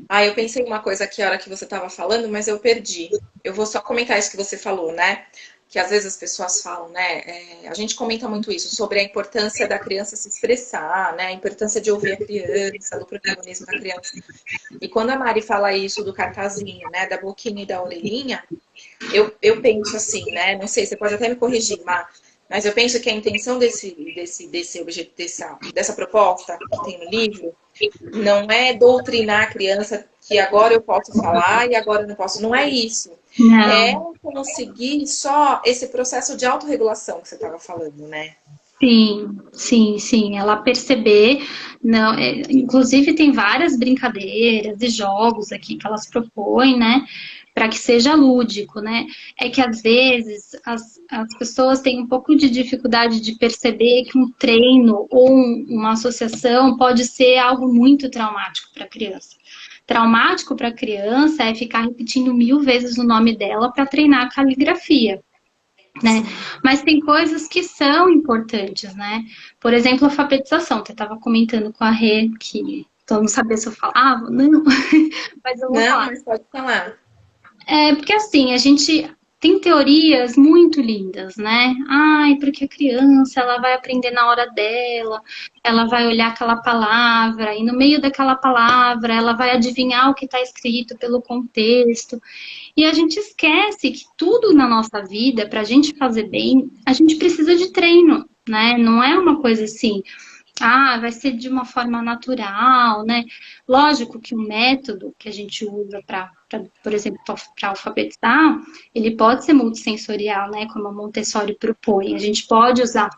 Ah, eu pensei em uma coisa aqui a hora que você estava falando, mas eu perdi. Eu vou só comentar isso que você falou, né? Que às vezes as pessoas falam, né? A gente comenta muito isso sobre a importância da criança se expressar, né? A importância de ouvir a criança, do protagonismo da criança. E quando a Mari fala isso do cartazinho, né? Da boquinha e da orelhinha, eu penso assim, né? Não sei, você pode até me corrigir, mas eu penso que a intenção dessa proposta que tem no livro não é doutrinar a criança que agora eu posso falar e agora eu não posso. Não é isso. É Não. conseguir só esse processo de autorregulação que você estava falando, né? Sim. Ela perceber, não, inclusive tem várias brincadeiras e jogos aqui que elas propõem, né, para que seja lúdico, né? É que às vezes as pessoas têm um pouco de dificuldade de perceber que um treino ou uma associação pode ser algo muito traumático para a criança. Traumático para a criança é ficar repetindo 1000 vezes o nome dela para treinar a caligrafia. Né? Mas tem coisas que são importantes, né? Por exemplo, a alfabetização. Você estava comentando com a Rê que eu não sabia se eu falava, não, mas eu vou Não, falar. mas pode falar. Porque assim, a gente tem teorias muito lindas, né? Ai, porque a criança, ela vai aprender na hora dela, ela vai olhar aquela palavra, e no meio daquela palavra, ela vai adivinhar o que está escrito pelo contexto. E a gente esquece que tudo na nossa vida, para a gente fazer bem, a gente precisa de treino, né? Não é uma coisa assim, vai ser de uma forma natural, né? Lógico que o método que a gente usa por exemplo, para alfabetizar, ele pode ser multissensorial, né? Como a Montessori propõe. A gente pode usar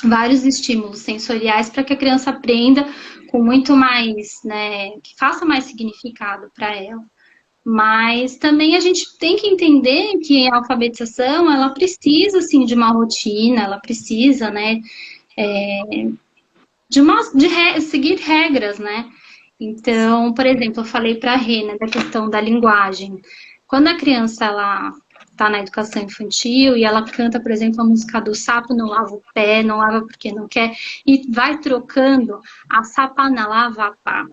vários estímulos sensoriais para que a criança aprenda com muito mais, né? Que faça mais significado para ela. Mas também a gente tem que entender que a alfabetização, ela precisa, assim, de uma rotina, ela precisa, né, seguir regras, né? Então, por exemplo, eu falei para a Rena da questão da linguagem. Quando a criança, ela está na educação infantil e ela canta, por exemplo, a música do sapo não lava o pé, não lava porque não quer, e vai trocando a sapa na lava pá.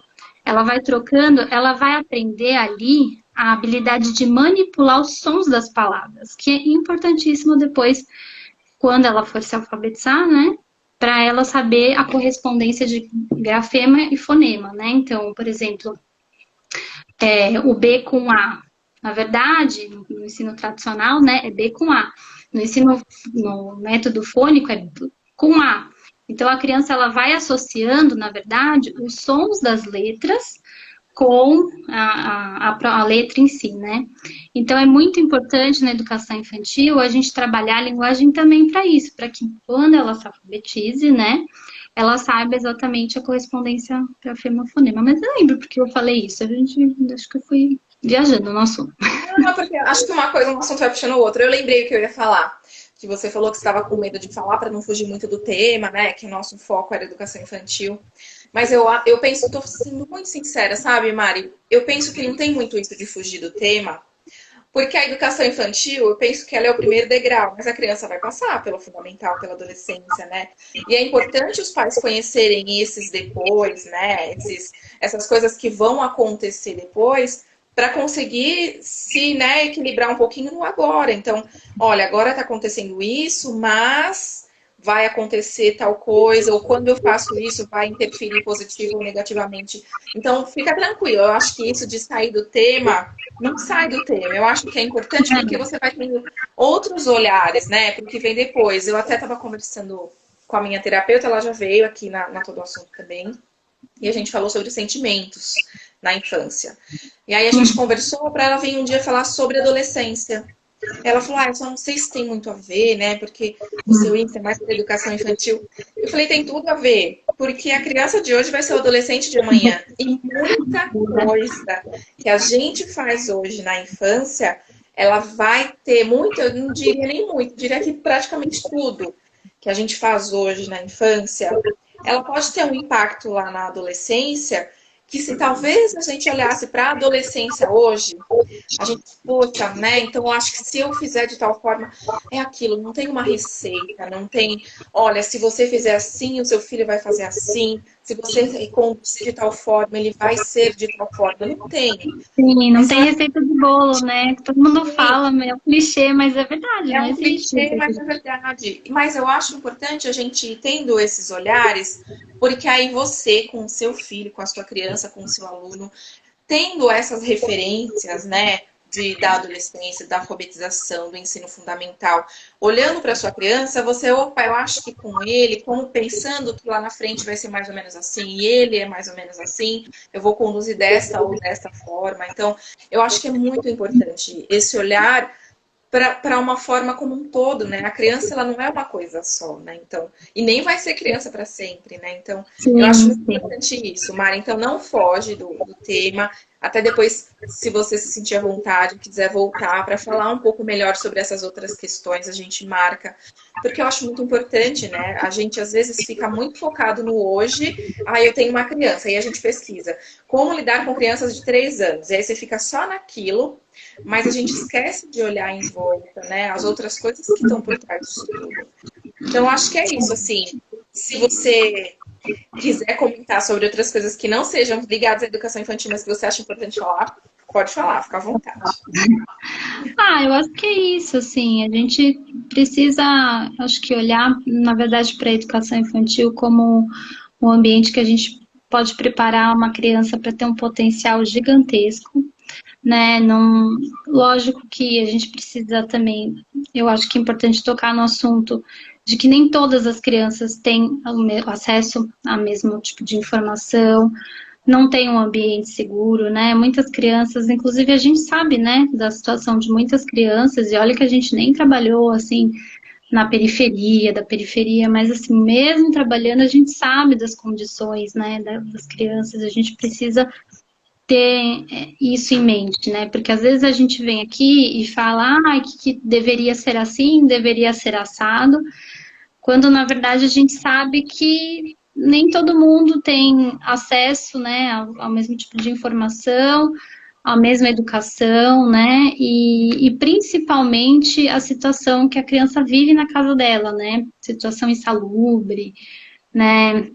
Ela vai trocando, ela vai aprender ali a habilidade de manipular os sons das palavras, que é importantíssimo depois, quando ela for se alfabetizar, né? Para ela saber a correspondência de grafema e fonema, né? Então, por exemplo, o B com A. Na verdade, no ensino tradicional, né, é B com A. No método fônico, é B com A. Então, a criança ela vai associando, na verdade, os sons das letras com a letra em si, né? Então, é muito importante na educação infantil a gente trabalhar a linguagem também para isso, para que quando ela se alfabetize, né, ela saiba exatamente a correspondência para fonema. Mas eu lembro porque eu falei isso, acho que eu fui viajando no assunto. Não, porque acho que uma coisa, um assunto vai puxando o outro. Eu lembrei o que eu ia falar. Que você falou que estava com medo de falar para não fugir muito do tema, né? Que o nosso foco era educação infantil. Mas eu penso, estou sendo muito sincera, sabe, Mari? Eu penso que não tem muito isso de fugir do tema, porque a educação infantil, eu penso que ela é o primeiro degrau, mas a criança vai passar pelo fundamental, pela adolescência, né? E é importante os pais conhecerem esses depois, né? Essas coisas que vão acontecer depois, para conseguir se, né, equilibrar um pouquinho no agora. Então, olha, agora está acontecendo isso, mas vai acontecer tal coisa, ou quando eu faço isso, vai interferir positivo ou negativamente. Então, fica tranquilo. Eu acho que isso de sair do tema, não sai do tema. Eu acho que é importante porque você vai tendo outros olhares, né, para o que vem depois. Eu até estava conversando com a minha terapeuta, ela já veio aqui na Todo Assunto também, e a gente falou sobre sentimentos na infância. E aí a gente conversou para ela vir um dia falar sobre adolescência. Ela falou, eu só não sei se tem muito a ver, né? Porque o seu índice é mais para educação infantil. Eu falei, tem tudo a ver, porque a criança de hoje vai ser o adolescente de amanhã. E muita coisa que a gente faz hoje na infância, ela vai ter muito, eu não diria nem muito, eu diria que praticamente tudo que a gente faz hoje na infância, ela pode ter um impacto lá na adolescência, que se talvez a gente olhasse para a adolescência hoje, a gente, poxa, né? Então eu acho que se eu fizer de tal forma, é aquilo, não tem uma receita, não tem, olha, se você fizer assim, o seu filho vai fazer assim, se você conduzir de tal forma, ele vai ser de tal forma, não tem. Sim, não Mas tem receita de bolo, né? Todo mundo fala, é um clichê, mas é verdade, é não um existe clichê, receita mas de é verdade. Mas eu acho importante a gente ir tendo esses olhares, porque aí você, com o seu filho, com a sua criança, com o seu aluno, tendo essas referências, né, da adolescência, da alfabetização, do ensino fundamental, olhando para sua criança, você, opa, eu acho que com ele, como pensando que lá na frente vai ser mais ou menos assim, e ele é mais ou menos assim, eu vou conduzir desta ou desta forma. Então, eu acho que é muito importante esse olhar para uma forma como um todo, né? A criança ela não é uma coisa só, né? Então, e nem vai ser criança para sempre, né? Então, eu acho sim, muito sim. importante isso, Mara. Então, não foge do tema. Até depois, se você se sentir à vontade, quiser voltar para falar um pouco melhor sobre essas outras questões, a gente marca. Porque eu acho muito importante, né? A gente às vezes fica muito focado no hoje. Ah, eu tenho uma criança, e a gente pesquisa como lidar com crianças de 3 anos. E aí você fica só naquilo, mas a gente esquece de olhar em volta, né? As outras coisas que estão por trás disso tudo. Então, acho que é isso, assim. Se você quiser comentar sobre outras coisas que não sejam ligadas à educação infantil, mas que você acha importante falar, pode falar, fica à vontade. Eu acho que é isso, assim, a gente precisa, acho que olhar, na verdade, para a educação infantil como um ambiente que a gente pode preparar uma criança para ter um potencial gigantesco, né? Não, lógico que a gente precisa também, eu acho que é importante tocar no assunto de que nem todas as crianças têm acesso ao mesmo tipo de informação, não tem um ambiente seguro, né? Muitas crianças, inclusive a gente sabe, né, da situação de muitas crianças, e olha que a gente nem trabalhou assim na periferia, da periferia, mas assim, mesmo trabalhando, a gente sabe das condições, né, das crianças, a gente precisa ter isso em mente, né? Porque às vezes a gente vem aqui e fala, que deveria ser assim, deveria ser assado, quando na verdade a gente sabe que nem todo mundo tem acesso, né, ao mesmo tipo de informação, a mesma educação, né? E principalmente a situação que a criança vive na casa dela, né? Situação insalubre, né?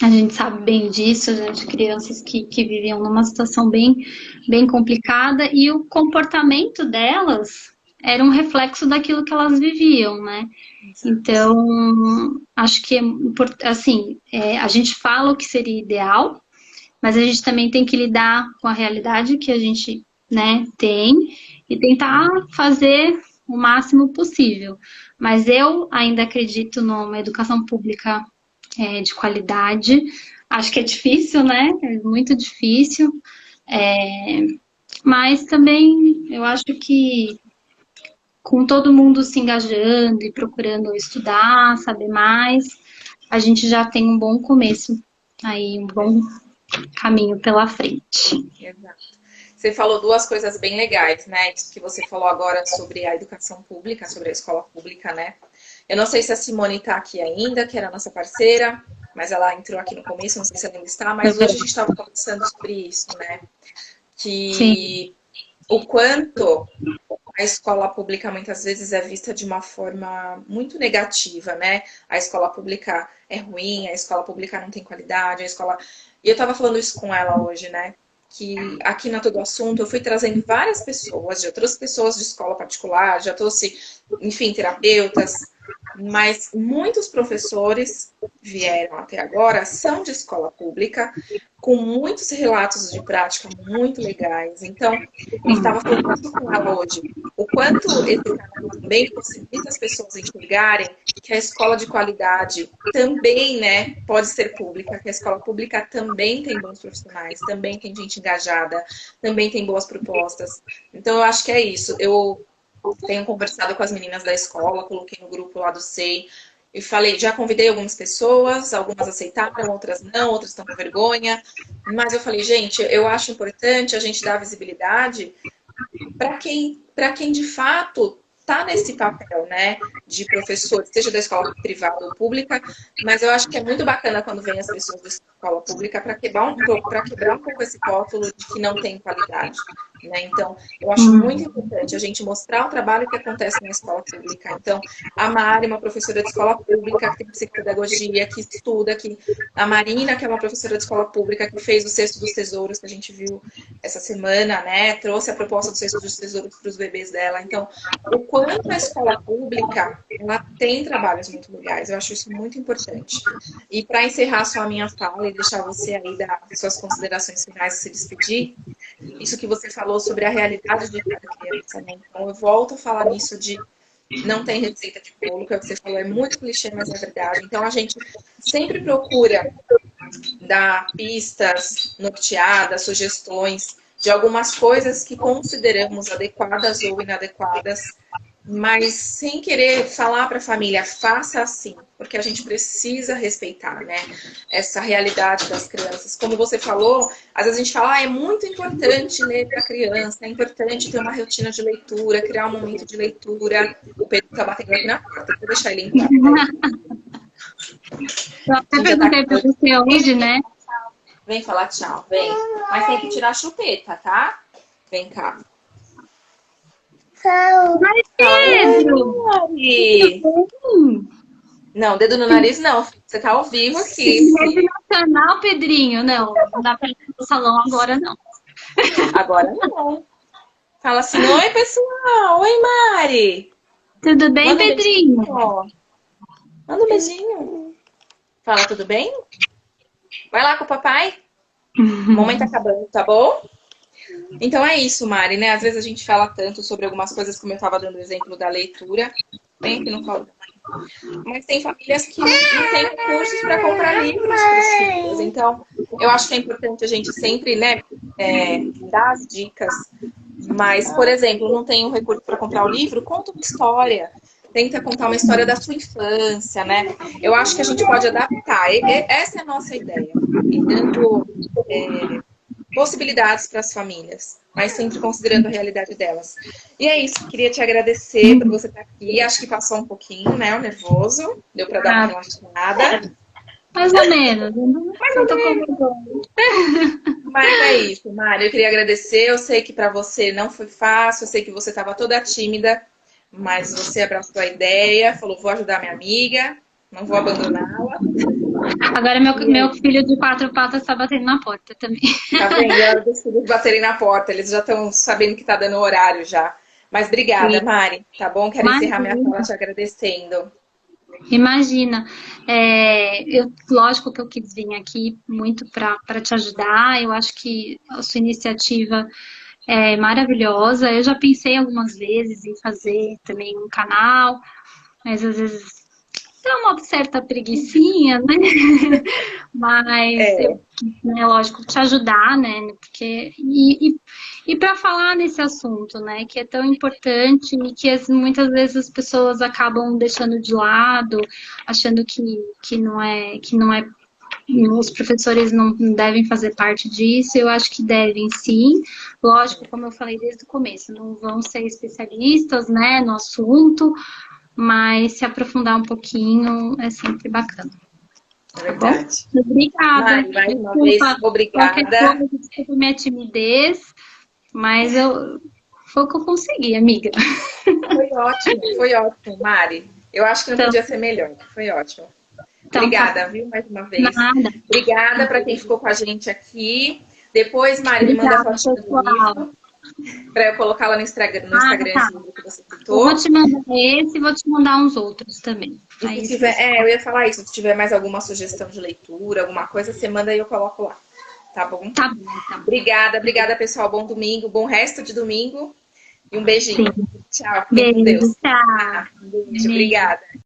A gente sabe bem disso, né, de crianças que viviam numa situação bem complicada e o comportamento delas era um reflexo daquilo que elas viviam, né? Exato. Então, acho que assim, a gente fala o que seria ideal, mas a gente também tem que lidar com a realidade que a gente, né, tem e tentar fazer o máximo possível. Mas eu ainda acredito numa educação pública de qualidade. Acho que é difícil, né? É muito difícil. É, mas também eu acho que com todo mundo se engajando e procurando estudar, saber mais, a gente já tem um bom começo aí, um bom caminho pela frente. Exato. Você falou duas coisas bem legais, né? Isso que você falou agora sobre a educação pública, sobre a escola pública, né? Eu não sei se a Simone está aqui ainda, que era a nossa parceira, mas ela entrou aqui no começo, não sei se ela ainda está, mas hoje a gente estava conversando sobre isso, né? Sim, Que o quanto a escola pública muitas vezes é vista de uma forma muito negativa, né? A escola pública é ruim, a escola pública não tem qualidade, a escola. E eu estava falando isso com ela hoje, né? Que aqui na Todo Assunto eu fui trazendo várias pessoas, já trouxe pessoas de escola particular, já trouxe, enfim, terapeutas, mas muitos professores vieram até agora são de escola pública, com muitos relatos de prática muito legais. Então, eu estava falando isso com ela hoje. O quanto esse canal também possibilita as pessoas enxergarem que a escola de qualidade também, né, pode ser pública, que a escola pública também tem bons profissionais, também tem gente engajada, também tem boas propostas. Então, eu acho que é isso. Eu tenho conversado com as meninas da escola, coloquei no grupo lá do SEI, e falei, já convidei algumas pessoas, algumas aceitaram, outras não, outras estão com vergonha, mas eu falei, gente, eu acho importante a gente dar visibilidade para quem de fato está nesse papel, né, de professor, seja da escola privada ou pública, mas eu acho que é muito bacana quando vem as pessoas da escola pública para quebrar um pouco esse rótulo de que não tem qualidade, né? Então, eu acho muito importante a gente mostrar o trabalho que acontece na escola pública. Então, a Mari, uma professora de escola pública que tem psicopedagogia, que estuda, que a Marina, que é uma professora de escola pública, que fez o Cesto dos Tesouros, que a gente viu essa semana, né? Trouxe a proposta do Cesto dos Tesouros para os bebês dela. Então, o quanto a escola pública ela tem trabalhos muito legais, eu acho isso muito importante. E para encerrar só a minha fala e deixar você aí dar suas considerações finais e se despedir, isso que você falou sobre a realidade de cada criança, né? Então, eu volto a falar nisso de não tem receita de bolo, que é o que você falou, é muito clichê, mas é verdade. Então, a gente sempre procura dar pistas norteadas, sugestões de algumas coisas que consideramos adequadas ou inadequadas, mas sem querer falar para a família, faça assim, porque a gente precisa respeitar, né, essa realidade das crianças. Como você falou, às vezes a gente fala, é muito importante ler para a criança, é importante ter uma rotina de leitura, criar um momento de leitura. O Pedro está batendo aqui na porta, vou deixar ele entrar. eu até Já tá perguntei para você hoje, né? Vem falar tchau, vem. Mas tem que tirar a chupeta, tá? Vem cá. Mas Fala, Pedro, Mari. Não, dedo no nariz não. Você tá ao vivo aqui, rede filho. nacional, Pedrinho, não dá para ir no salão agora, não. Agora não. Fala assim, oi, pessoal. Oi, Mari. Tudo bem, Manda um beijinho. Pedrinho? Ó. Manda um beijinho. Fala, tudo bem? Vai lá com o papai. O momento tá acabando, tá bom? Então é isso, Mari, né? Às vezes a gente fala tanto sobre algumas coisas, como eu estava dando o exemplo da leitura. Vem aqui no colo. Mas tem famílias que não têm recursos para comprar livros para os filhos. Então, eu acho que é importante a gente sempre, né, dar as dicas. Mas, por exemplo, não tem um recurso para comprar o livro, conta uma história. Tenta contar uma história da sua infância, né? Eu acho que a gente pode adaptar. Essa é a nossa ideia. E dando possibilidades para as famílias, mas sempre considerando a realidade delas. E é isso, queria te agradecer por você estar aqui. Acho que passou um pouquinho, né, o nervoso, deu para dar uma relaxada. Mais ou menos. Não tô com vergonha. Mas é isso, Mari. Eu queria agradecer. Eu sei que para você não foi fácil, eu sei que você estava toda tímida, mas você abraçou a ideia, falou: vou ajudar minha amiga, não vou abandoná-la. Agora meu filho de 4 patas está batendo na porta também. Tá vendo? É hora dos filhos baterem na porta, eles já estão sabendo que tá dando horário já. Mas obrigada, Mari, tá bom? Quero encerrar minha fala te agradecendo. Imagina, lógico que eu quis vir aqui muito para te ajudar. Eu acho que a sua iniciativa é maravilhosa. Eu já pensei algumas vezes em fazer também um canal, mas às vezes dá uma certa preguicinha, né? Mas É, eu quis, né, lógico, te ajudar, né? Porque, e para falar nesse assunto, né? Que é tão importante e que muitas vezes as pessoas acabam deixando de lado, achando que não é os professores não devem fazer parte disso. Eu acho que devem sim. Lógico, como eu falei desde o começo, não vão ser especialistas, né, no assunto, mas se aprofundar um pouquinho é sempre bacana. é Tá bom? verdade. Obrigada. Mari, mais uma vez, Desculpa qualquer obrigada. coisa, desculpa minha timidez, mas foi o que eu consegui, amiga. Foi ótimo, Mari. Eu acho que não Então, podia ser melhor. Foi ótimo. então tá Obrigada, viu, mais uma vez. nada. Obrigada para quem ficou com a gente aqui. Depois, Mari, me manda a Obrigada, fotinha do pessoal. livro para eu colocar lá no Instagram, Tá. esse livro que você Eu vou citou. te mandar esse e vou te mandar uns outros também. E se Aí tiver, você... eu ia falar isso, se tiver mais alguma sugestão de leitura, alguma coisa, você manda e eu coloco lá. Tá bom? Tá bom, tá bom. Obrigada, pessoal. Bom domingo, bom resto de domingo e um Sim. beijinho. Tchau, fiquem com Beijo, Deus. tchau. Um beijo, Beijo. obrigada.